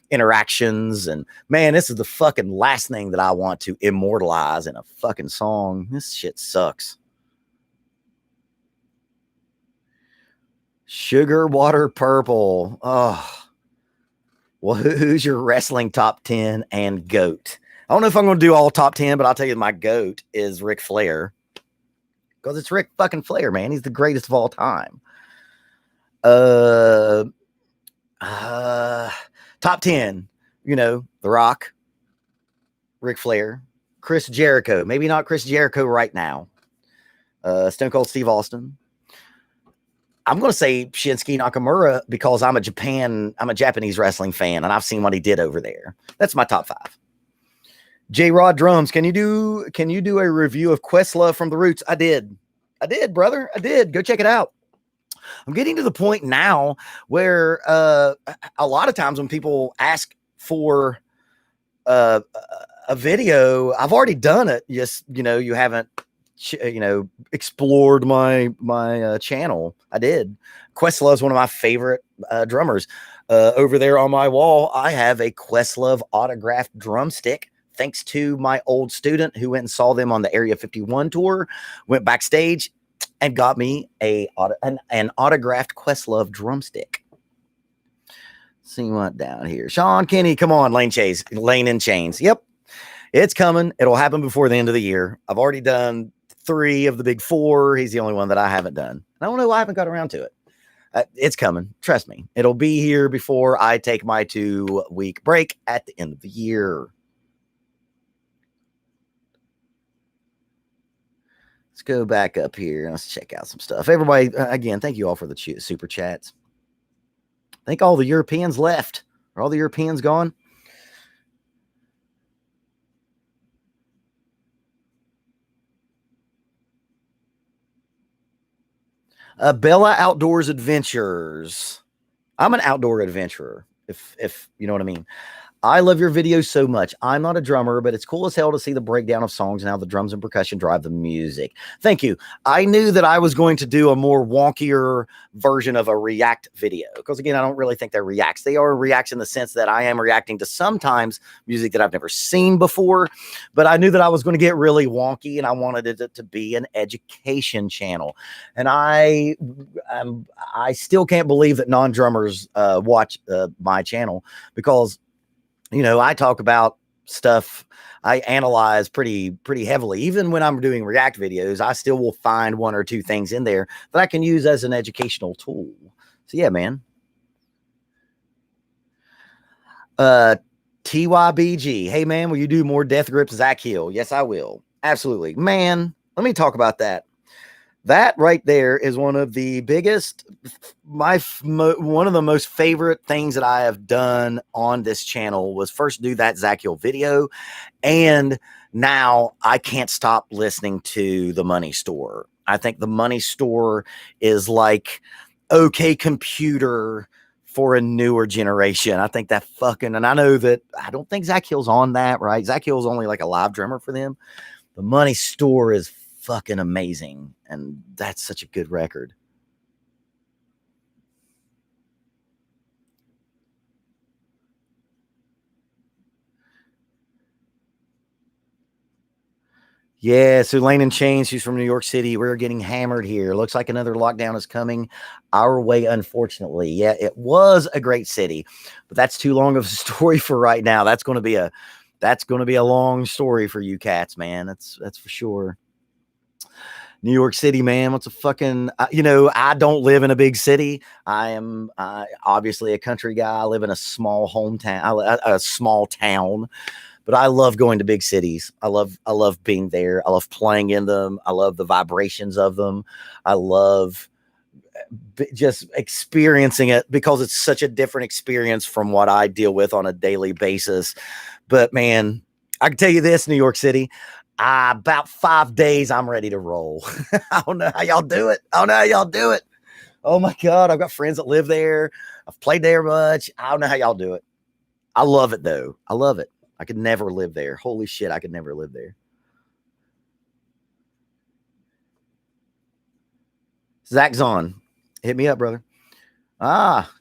interactions. And man, this is the fucking last thing that I want to immortalize in a fucking song. This shit sucks. Sugar Water Purple. Oh, well, who's your wrestling top 10 and GOAT? I don't know if I'm going to do all top 10, but I'll tell you my GOAT is Ric Flair. Because it's Ric fucking Flair, man. He's the greatest of all time. Top 10, The Rock, Ric Flair, Chris Jericho. Maybe not Chris Jericho right now. Stone Cold Steve Austin. I'm going to say Shinsuke Nakamura because I'm a Japanese wrestling fan, and I've seen what he did over there. That's my top 5. J Rod Drums, can you do a review of Questlove from the Roots? I did, brother. I did. Go check it out. I'm getting to the point now where a lot of times when people ask for a video, I've already done it. Just, you haven't, explored my channel. I did. Questlove is one of my favorite drummers. Over there on my wall, I have a Questlove autographed drumstick. Thanks to my old student who went and saw them on the Area 51 tour, went backstage and got me an autographed Questlove drumstick. See what down here. Sean Kenny, come on, Lane in Chains. Yep, it's coming. It'll happen before the end of the year. I've already done 3 of the big 4. He's the only one that I haven't done. I don't know why I haven't got around to it. It's coming. Trust me. It'll be here before I take my 2-week break at the end of the year. Let's go back up here. Let's check out some stuff. Everybody, again, thank you all for the super chats. I think all the Europeans left. Are all the Europeans gone? Bella Outdoors Adventures. I'm an outdoor adventurer, if you know what I mean. I love your videos so much. I'm not a drummer, but it's cool as hell to see the breakdown of songs and how the drums and percussion drive the music. Thank you. I knew that I was going to do a more wonkier version of a react video because, again, I don't really think they're reacts. They are reacts in the sense that I am reacting to sometimes music that I've never seen before, but I knew that I was going to get really wonky and I wanted it to be an education channel. And I still can't believe that non-drummers watch my channel because I talk about stuff I analyze pretty heavily. Even when I'm doing react videos, I still will find 1 or 2 things in there that I can use as an educational tool. So yeah, man. TYBG. Hey man, will you do more Death Grips Zach Hill? Yes, I will. Absolutely. Man, let me talk about that. That right there is one of the biggest, one of the most favorite things that I have done on this channel was first do that Zach Hill video. And now I can't stop listening to The Money Store. I think The Money Store is like OK Computer for a newer generation. I think that and I know that I don't think Zach Hill's on that, right? Zach Hill's only like a live drummer for them. The Money Store is fucking amazing, and that's such a good record. Yeah, so Lane in Chains, she's from New York City. We're getting hammered here. Looks like another lockdown is coming our way, unfortunately. Yeah, it was a great city, but that's too long of a story for right now. That's going to be a long story for you cats, man. That's for sure. New York City, man. What's a fucking, I don't live in a big city. I am obviously a country guy. I live in a small hometown, a small town, but I love going to big cities. I love being there. I love playing in them. I love the vibrations of them. I love just experiencing it because it's such a different experience from what I deal with on a daily basis. But man, I can tell you this, New York City, About 5 days, I'm ready to roll. I don't know how y'all do it. I don't know how y'all do it. Oh my God, I've got friends that live there. I've played there much. I don't know how y'all do it. I love it though. I love it. I could never live there. Holy shit, I could never live there. Zach's on. Hit me up, brother.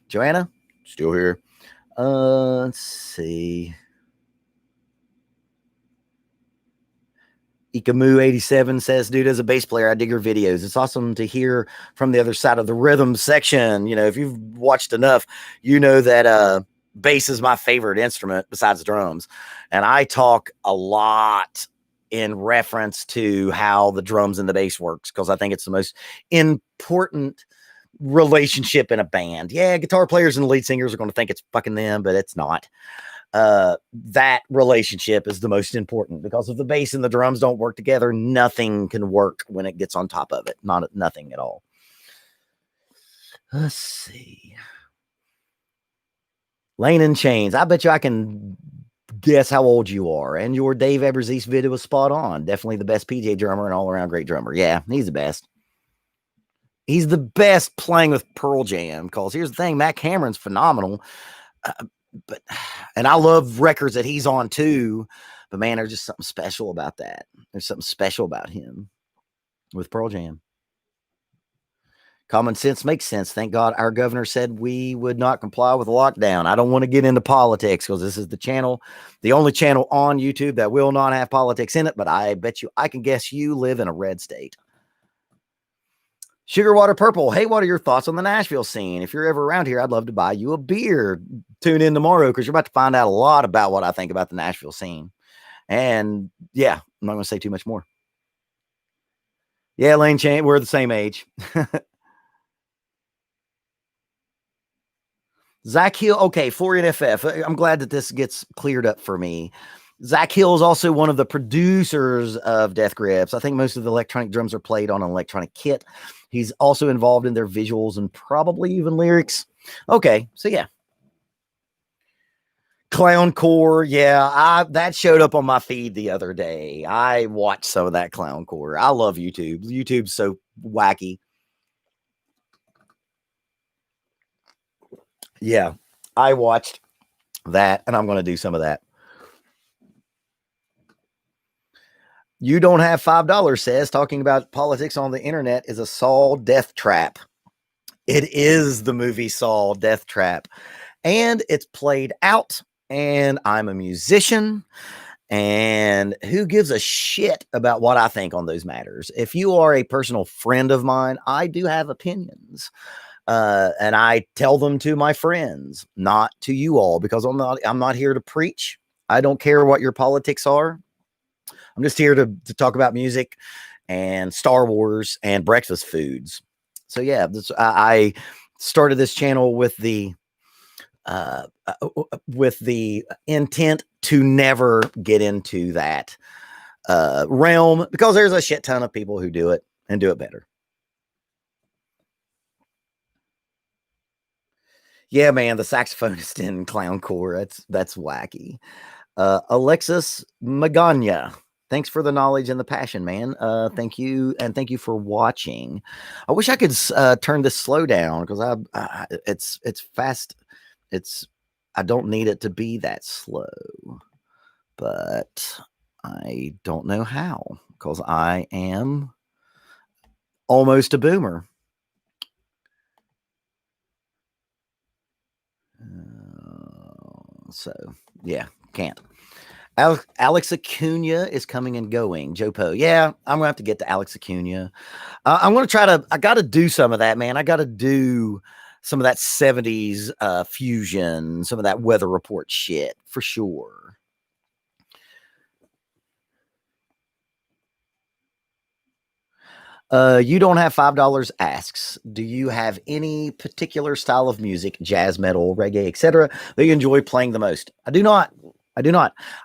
Joanna, still here. Let's see. Ikamu87 says, dude, as a bass player, I dig your videos. It's awesome to hear from the other side of the rhythm section. You know, if you've watched enough, you know that bass is my favorite instrument besides drums. And I talk a lot in reference to how the drums and the bass works because I think it's the most important relationship in a band. Yeah, guitar players and lead singers are going to think it's fucking them, but it's not. That relationship is the most important because if the bass and the drums don't work together, nothing can work when it gets on top of it. Nothing at all. Let's see. Lane and Chains. I bet you I can guess how old you are. And your Dave Evers East video was spot on. Definitely the best PJ drummer and all around great drummer. Yeah, he's the best. He's the best playing with Pearl Jam because here's the thing, Matt Cameron's phenomenal. And I love records that he's on too, but man, there's just something special about that. There's something special about him with Pearl Jam. Common sense makes sense. Thank God our governor said we would not comply with the lockdown. I don't want to get into politics because this is the channel, the only channel on YouTube that will not have politics in it, but I bet you, I can guess you live in a red state. Sugar Water Purple. Hey, what are your thoughts on the Nashville scene? If you're ever around here, I'd love to buy you a beer. Tune in tomorrow because you're about to find out a lot about what I think about the Nashville scene. And yeah, I'm not going to say too much more. Yeah, Lane Chain, we're the same age. Zach Hill. Okay, Florian FF. I'm glad that this gets cleared up for me. Zach Hill is also one of the producers of Death Grips. I think most of the electronic drums are played on an electronic kit. He's also involved in their visuals and probably even lyrics. Okay, so yeah. Clowncore, yeah, that showed up on my feed the other day. I watched some of that Clowncore. I love YouTube. YouTube's so wacky. Yeah, I watched that, and I'm going to do some of that. You don't have $5 says talking about politics on the internet is a Saw death trap. It is the movie Saw Death Trap, and it's played out. And I'm a musician, and who gives a shit about what I think on those matters? If you are a personal friend of mine, I do have opinions, and I tell them to my friends, not to you all, because I'm not here to preach. I don't care what your politics are. I'm just here to talk about music and Star Wars and breakfast foods. So yeah, I started this channel with the intent to never get into that realm because there's a shit ton of people who do it and do it better. Yeah, man, the saxophonist in Clowncore, that's wacky. Alexis Magana. Thanks for the knowledge and the passion, man. Thank you. And thank you for watching. I wish I could turn this slow down because it's fast. I don't need it to be that slow, but I don't know how because I am almost a boomer. So yeah, can't. Alex Acuna is coming and going. Joe Poe. Yeah, I'm gonna have to get to Alex Acuna. I'm gonna try to. I got to do some of that, man. I got to do some of that 70s fusion, some of that weather report shit for sure. You don't have $5 asks, do you have any particular style of music, jazz, metal, reggae, etc., that you enjoy playing the most? I do not.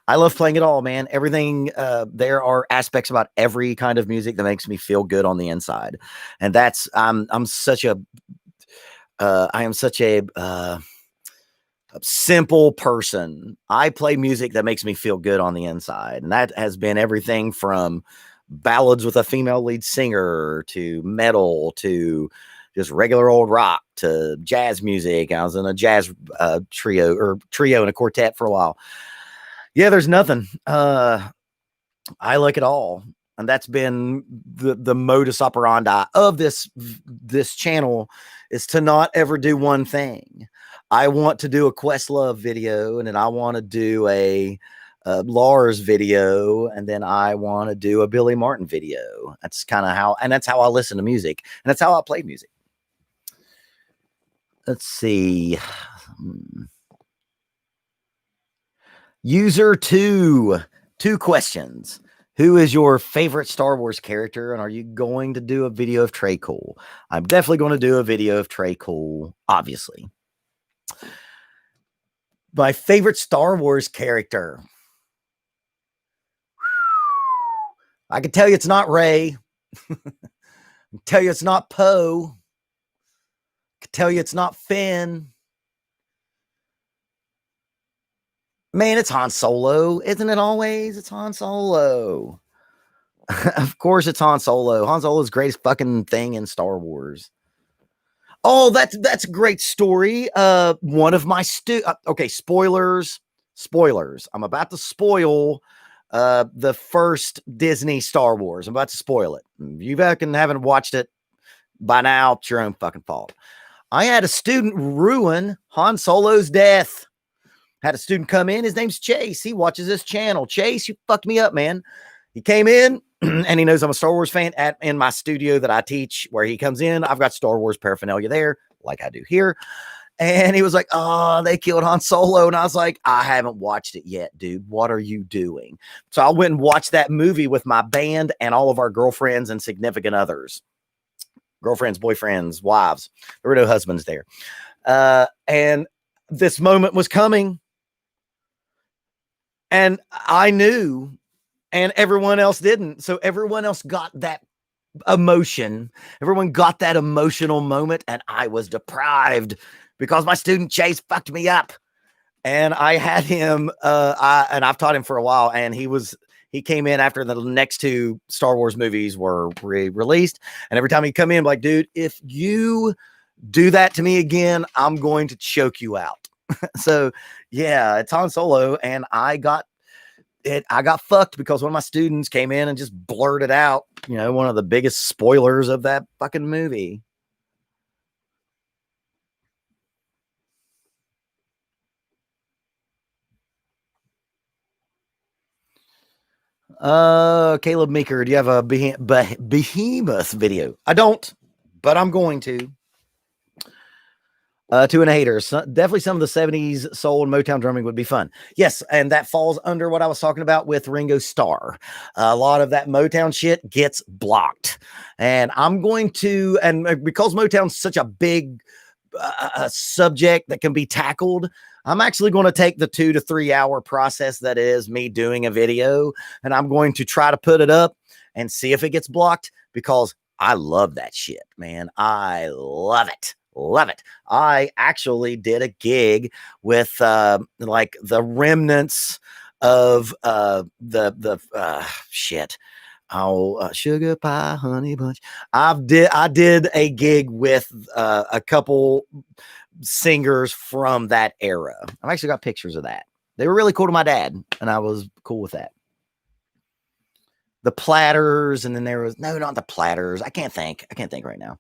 I love playing it all, man. Everything. There are aspects about every kind of music that makes me feel good on the inside, and that's I am such a simple person. I play music that makes me feel good on the inside. And that has been everything from ballads with a female lead singer to metal to just regular old rock to jazz music. I was in a jazz trio and a quartet for a while. Yeah, there's nothing. I like it all. And that's been the modus operandi of this channel, is to not ever do one thing. I want to do a Questlove video, and then I want to do a Lars video, and then I want to do a Billy Martin video. That's kind of how, and that's how I listen to music, and that's how I play music. Let's see. User 2 questions. Who is your favorite Star Wars character, and are you going to do a video of Trey Cool? I'm definitely going to do a video of Trey Cool, obviously. My favorite Star Wars character. I can tell you it's not Rey. I can tell you it's not Poe. I can tell you it's not Finn. Man, it's Han Solo. Isn't it always? It's Han Solo. Of course it's Han Solo. Han Solo's the greatest fucking thing in Star Wars. Oh, that's a great story. One of my okay, spoilers. I'm about to spoil the first Disney Star Wars. I'm about to spoil it. If you haven't watched it by now, it's your own fucking fault. I had a student ruin Han Solo's death. Had a student come in. His name's Chase. He watches this channel. Chase, you fucked me up, man. He came in and he knows I'm a Star Wars fan. In my studio that I teach, where he comes in, I've got Star Wars paraphernalia there, like I do here. And he was like, oh, they killed Han Solo. And I was like, I haven't watched it yet, dude. What are you doing? So I went and watched that movie with my band and all of our girlfriends and significant others. Girlfriends, boyfriends, wives. There were no husbands there. And this moment was coming. And I knew, and everyone else didn't. So everyone else got that emotion. Everyone got that emotional moment, and I was deprived because my student Chase fucked me up. And I had him, and I've taught him for a while, and he came in after the next two Star Wars movies were released. And every time he'd come in, like, dude, if you do that to me again, I'm going to choke you out. So yeah, it's Han Solo, and I got fucked because one of my students came in and just blurted out, one of the biggest spoilers of that fucking movie. Caleb Meeker, do you have a behemoth video? I don't, but I'm going to. Two and a hater. Definitely some of the 70s soul and Motown drumming would be fun. Yes, and that falls under what I was talking about with Ringo Starr. A lot of that Motown shit gets blocked. And I'm going to, and because Motown's such a big subject that can be tackled, I'm actually going to take the 2 to 3 hour process that is me doing a video, and I'm going to try to put it up and see if it gets blocked, because I love that shit, man. I love it. Love it. I actually did a gig with like the remnants of the shit. Sugar pie, honey bunch. I did a gig with a couple singers from that era. I've actually got pictures of that. They were really cool to my dad, and I was cool with that. The Platters, and then there was not the Platters. I can't think right now.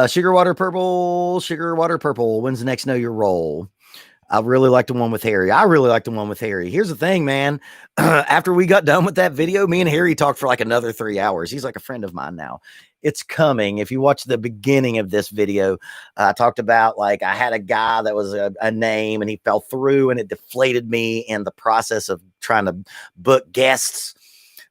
Sugar Water Purple. When's the next Know Your Role? I really like the one with Harry. Here's the thing, man. After we got done with that video, me and Harry talked for like another 3 hours. He's like a friend of mine now. It's coming. If you watch the beginning of this video, I talked about, like, I had a guy that was a name, and he fell through, and it deflated me in the process of trying to book guests.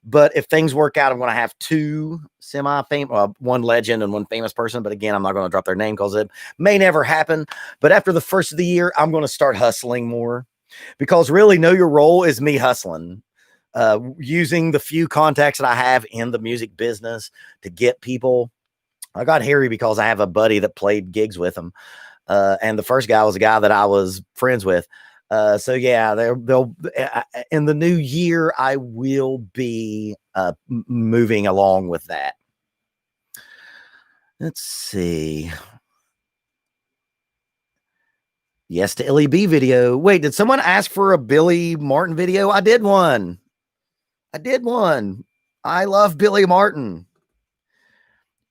But if things work out, I'm going to have two semi-famous, one legend and one famous person. But again, I'm not going to drop their name because it may never happen. But after the first of the year, I'm going to start hustling more, because really Know Your Role is me hustling, using the few contacts that I have in the music business to get people. I got Harry because I have a buddy that played gigs with him. And the first guy was a guy that I was friends with. So yeah, they'll in the new year, I will be moving along with that. Let's see. Yes to LEB video. Wait, did someone ask for a Billy Martin video? I did one. I love Billy Martin.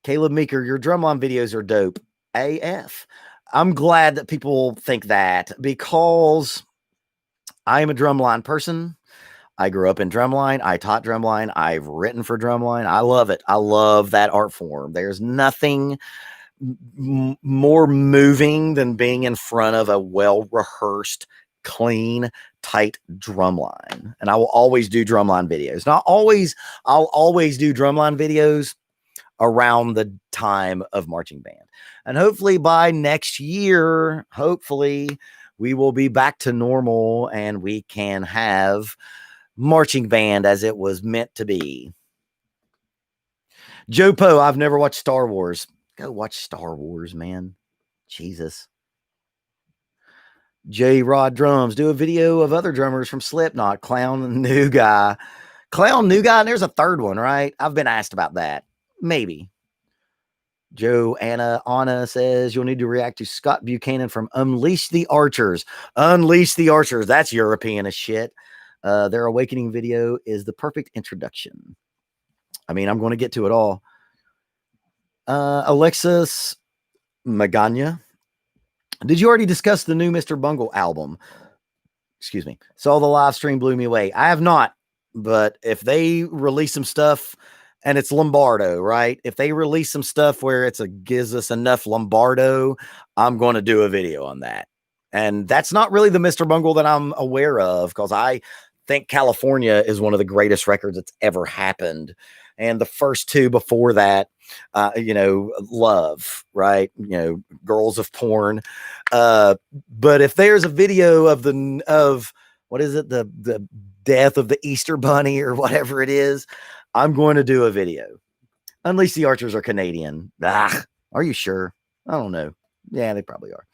Caleb Meeker, your drumline videos are dope. AF. I'm glad that people think that because I am a drumline person. I grew up in drumline. I taught drumline. I've written for drumline. I love it. I love that art form. There's nothing more moving than being in front of a well-rehearsed, clean, tight drumline. And I will always do drumline videos. Not always, I'll always do drumline videos around the time of marching band. And hopefully by next year, hopefully we will be back to normal and we can have marching band as it was meant to be. Joe Poe, I've never watched Star Wars. Go watch Star Wars, man. Jesus. J Rod Drums, do a video of other drummers from Slipknot. Clown New Guy. Clown New Guy, and there's a third one, right? I've been asked about that. Maybe. Joe Anna says you'll need to react to Scott Buchanan from Unleash the Archers. Unleash the Archers. That's European as shit. Their Awakening video is the perfect introduction. I mean, I'm going to get to it all. Alexis Magana. Did you already discuss the new Mr. Bungle album? Excuse me. Saw the live stream, blew me away. I have not, but if they release some stuff and it's Lombardo, right? If they release some stuff where gives us enough Lombardo, I'm going to do a video on that. And that's not really the Mr. Bungle that I'm aware of because I think California is one of the greatest records that's ever happened. And the first two before that, Love, right? Girls of Porn. But if there's a video of what is it? The death of the Easter Bunny or whatever it is, I'm going to do a video. Unleash the Archers are Canadian. Are you sure? I don't know. Yeah, they probably are.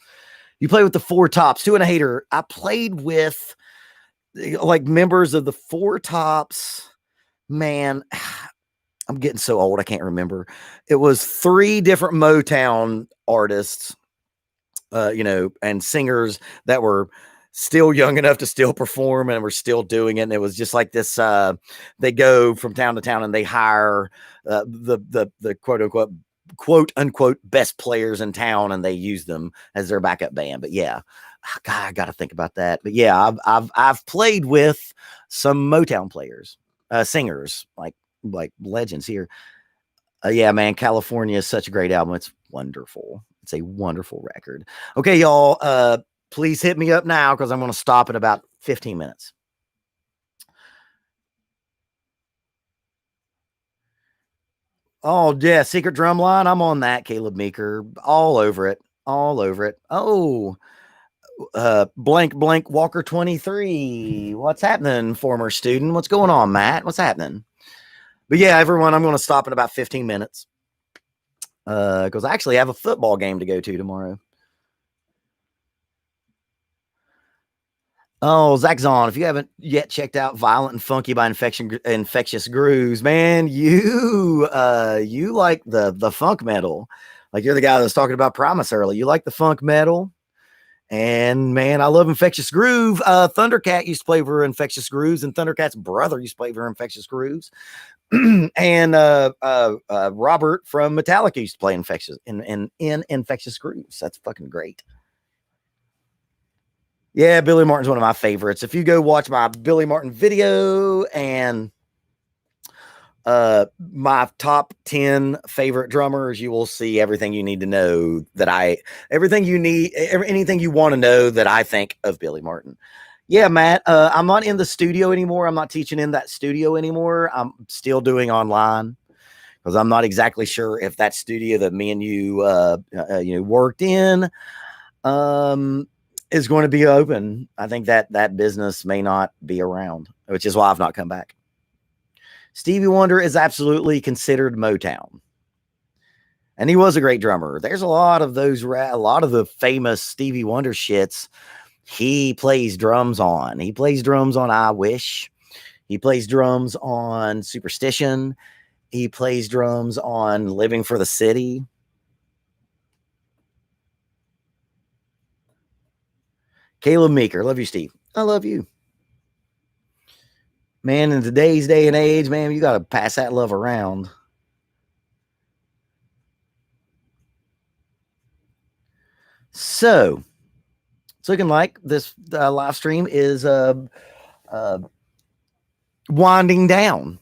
You play with the Four Tops. Two and a Hater. I played with like members of the Four Tops. Man, I'm getting so old, I can't remember. It was 3 different Motown artists, and singers that were still young enough to still perform and were still doing it. And it was just like this, they go from town to town and they hire the quote unquote best players in town and they use them as their backup band. But yeah, God, I got to think about that. But yeah, I've played with some Motown players, singers, like legends here. Yeah, man, California is such a great album. It's wonderful. It's a wonderful record. Okay, y'all, please hit me up now because I'm going to stop in about 15 minutes. Oh, yeah, Secret Drumline. I'm on that, Caleb Meeker. All over it. Oh, blank Walker 23. What's happening, former student? What's going on, Matt? What's happening? But yeah, everyone, I'm going to stop in about 15 minutes because I actually have a football game to go to tomorrow. Oh, Zach Zahn, if you haven't yet checked out Violent and Funky by Infectious Grooves, man, you like the funk metal. Like you're the guy that was talking about Promise earlier. You like the funk metal. And man, I love Infectious Groove. Thundercat used to play for Infectious Grooves, and Thundercat's brother used to play for Infectious Grooves. And Robert from Metallica used to play in Infectious Grooves. That's fucking great. Yeah, Billy Martin's one of my favorites. If you go watch my Billy Martin video and my top 10 favorite drummers, you will see everything you need to know anything you want to know that I think of Billy Martin. Yeah, Matt, I'm not in the studio anymore. I'm not teaching in that studio anymore. I'm still doing online because I'm not exactly sure if that studio that me and you worked in is going to be open. I think that business may not be around, which is why I've not come back. Stevie Wonder is absolutely considered Motown. And he was a great drummer. There's a lot of those, a lot of the famous Stevie Wonder shits he plays drums on. He plays drums on I Wish. He plays drums on Superstition. He plays drums on Living for the City. Caleb Meeker. Love you, Steve. I love you. Man, in today's day and age, man, you got to pass that love around. So, it's looking like this live stream is winding down.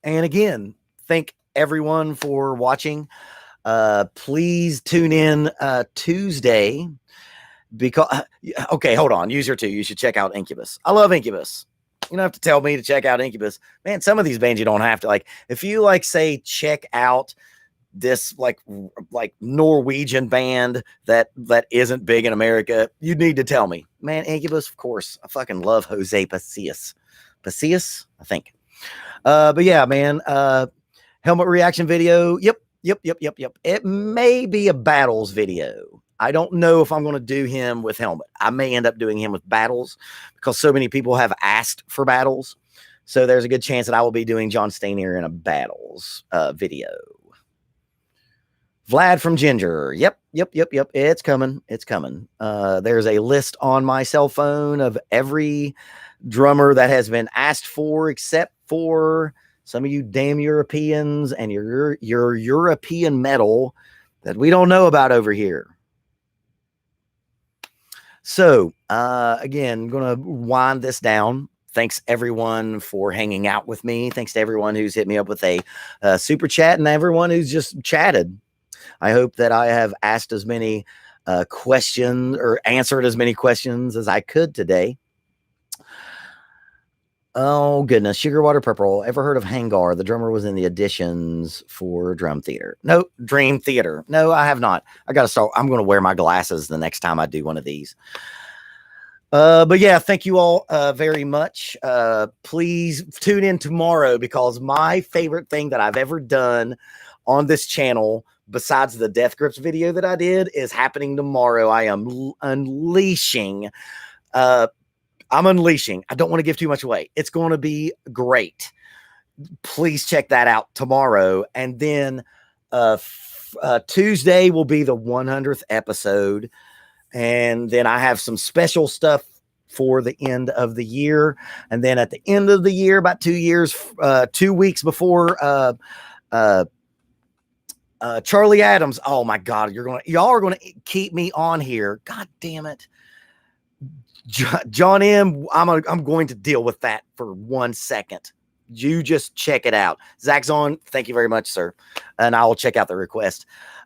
And again, thank everyone for watching. Please tune in Tuesday because, okay, hold on. User 2, you should check out Incubus. I love Incubus. You don't have to tell me to check out Incubus. Man, some of these bands you don't have to. Like, if you like, say, check out this like Norwegian band that isn't big in America, you need to tell me. Man, Incubus, of course. I fucking love Jose Pasillas. Pasillas, I think. But yeah, man, helmet reaction video. Yep. It may be a battles video. I don't know if I'm going to do him with helmet. I may end up doing him with battles because so many people have asked for battles. So there's a good chance that I will be doing John Stanier in a battles video. Vlad from Ginger. Yep. It's coming. There's a list on my cell phone of every drummer that has been asked for, except for some of you damn Europeans and your European metal that we don't know about over here. So, again, I'm going to wind this down. Thanks, everyone, for hanging out with me. Thanks to everyone who's hit me up with a super chat and everyone who's just chatted. I hope that I have asked as many questions or answered as many questions as I could today. Oh, goodness. Sugar Water Purple. Ever heard of Hangar? The drummer was in the auditions for Drum Theater. No, Dream Theater. No, I have not. I got to start. I'm going to wear my glasses the next time I do one of these. But yeah, thank you all very much. Please tune in tomorrow because my favorite thing that I've ever done on this channel, besides the Death Grips video that I did, is happening tomorrow. I am unleashing. I'm unleashing. I don't want to give too much away. It's going to be great. Please check that out tomorrow. And then Tuesday will be the 100th episode. And then I have some special stuff for the end of the year. And then at the end of the year, about 2 weeks before Charlie Adams. Oh my God, y'all are gonna keep me on here. God damn it. John M. I'm going to deal with that for 1 second. You just check it out. Zach's on. Thank you very much, sir. And I will check out the request.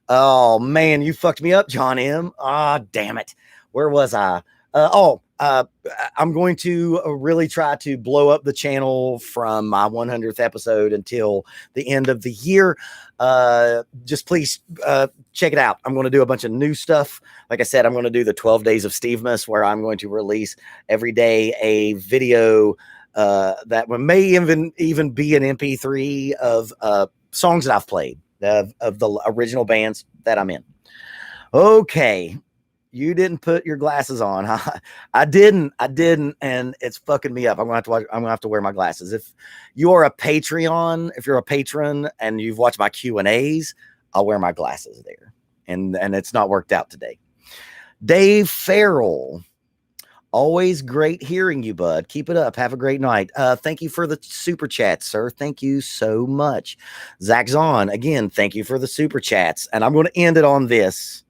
Oh man, you fucked me up, John M. Ah, damn it. Where was I? I'm going to really try to blow up the channel from my 100th episode until the end of the year. Just please check it out. I'm going to do a bunch of new stuff. Like I said, I'm going to do the 12 days of Stevemas, where I'm going to release every day a video that may even be an MP3 of songs that I've played of the original bands that I'm in. Okay. You didn't put your glasses on, huh? I didn't, and it's fucking me up. I'm gonna have to wear my glasses. If you are a Patreon, if you're a patron and you've watched my Q&As, I'll wear my glasses there. And it's not worked out today. Dave Farrell, always great hearing you, bud. Keep it up. Have a great night. Thank you for the super chats, sir. Thank you so much. Zach Zahn, again, thank you for the super chats. And I'm going to end it on this.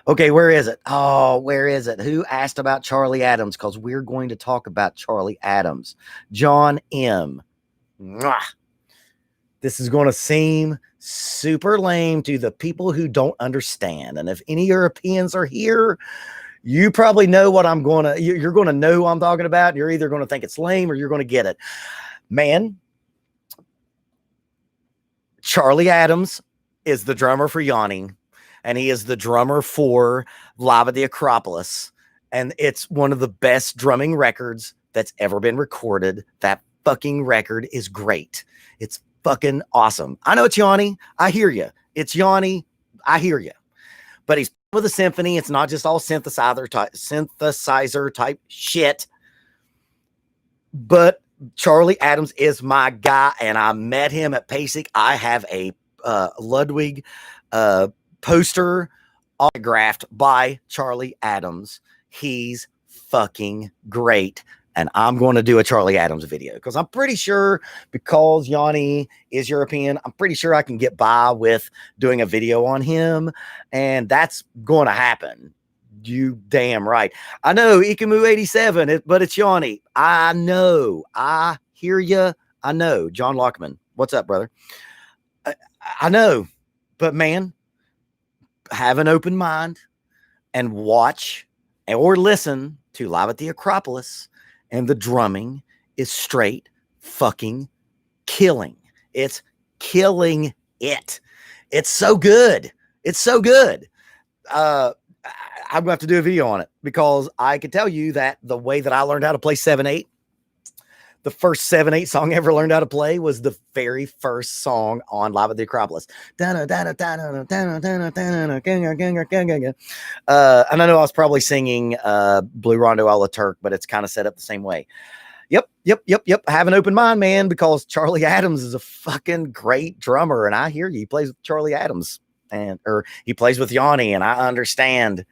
Okay, where is it? Oh, where is it? Who asked about Charlie Adams? Because we're going to talk about Charlie Adams. John M. Mwah. This is going to seem super lame to the people who don't understand. And if any Europeans are here, you probably know what I'm going to, you're going to know who I'm talking about. You're either going to think it's lame or you're going to get it. Man, Charlie Adams is the drummer for Yawning. And he is the drummer for Live at the Acropolis. And it's one of the best drumming records that's ever been recorded. That fucking record is great. It's fucking awesome. I know it's Yanni. I hear you. It's Yanni. I hear you. But he's with a symphony. It's not just all synthesizer type shit. But Charlie Adams is my guy, and I met him at PASIC. I have a Ludwig poster autographed by Charlie Adams. He's fucking great. And I'm going to do a Charlie Adams video because I'm pretty sure, because Yanni is European, I'm pretty sure I can get by with doing a video on him. And that's going to happen. You damn right. I know Ikamu 87, but it's Yanni. I know. I hear you. I know. John Lockman. What's up, brother? I know. But man, have an open mind and watch or listen to Live at the Acropolis. And the drumming is straight fucking killing. It's killing it. It's so good. It's so good. I'm going to have to do a video on it because I can tell you that the way that I learned how to play 7/8, the first 7/8 song I ever learned how to play was the very first song on Live at the Acropolis. And I know I was probably singing Blue Rondo a la Turk, but it's kind of set up the same way. Yep. Have an open mind, man, because Charlie Adams is a fucking great drummer, and I hear you. He plays with Charlie Adams, or he plays with Yanni, and I understand.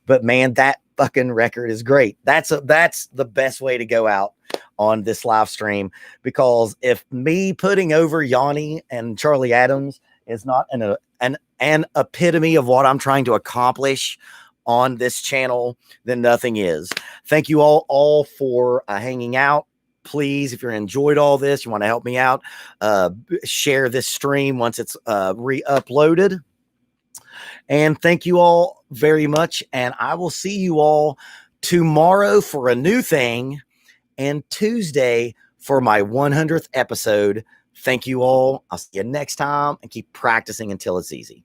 But man, that fucking record is great. That's the best way to go out on this live stream, because if me putting over Yanni and Charlie Adams is not an epitome of what I'm trying to accomplish on this channel, then nothing is. Thank you all for hanging out. Please, if you enjoyed all this, you want to help me out, share this stream once it's re-uploaded. And thank you all very much. And I will see you all tomorrow for a new thing, and Tuesday for my 100th episode. Thank you all. I'll see you next time, and keep practicing until it's easy.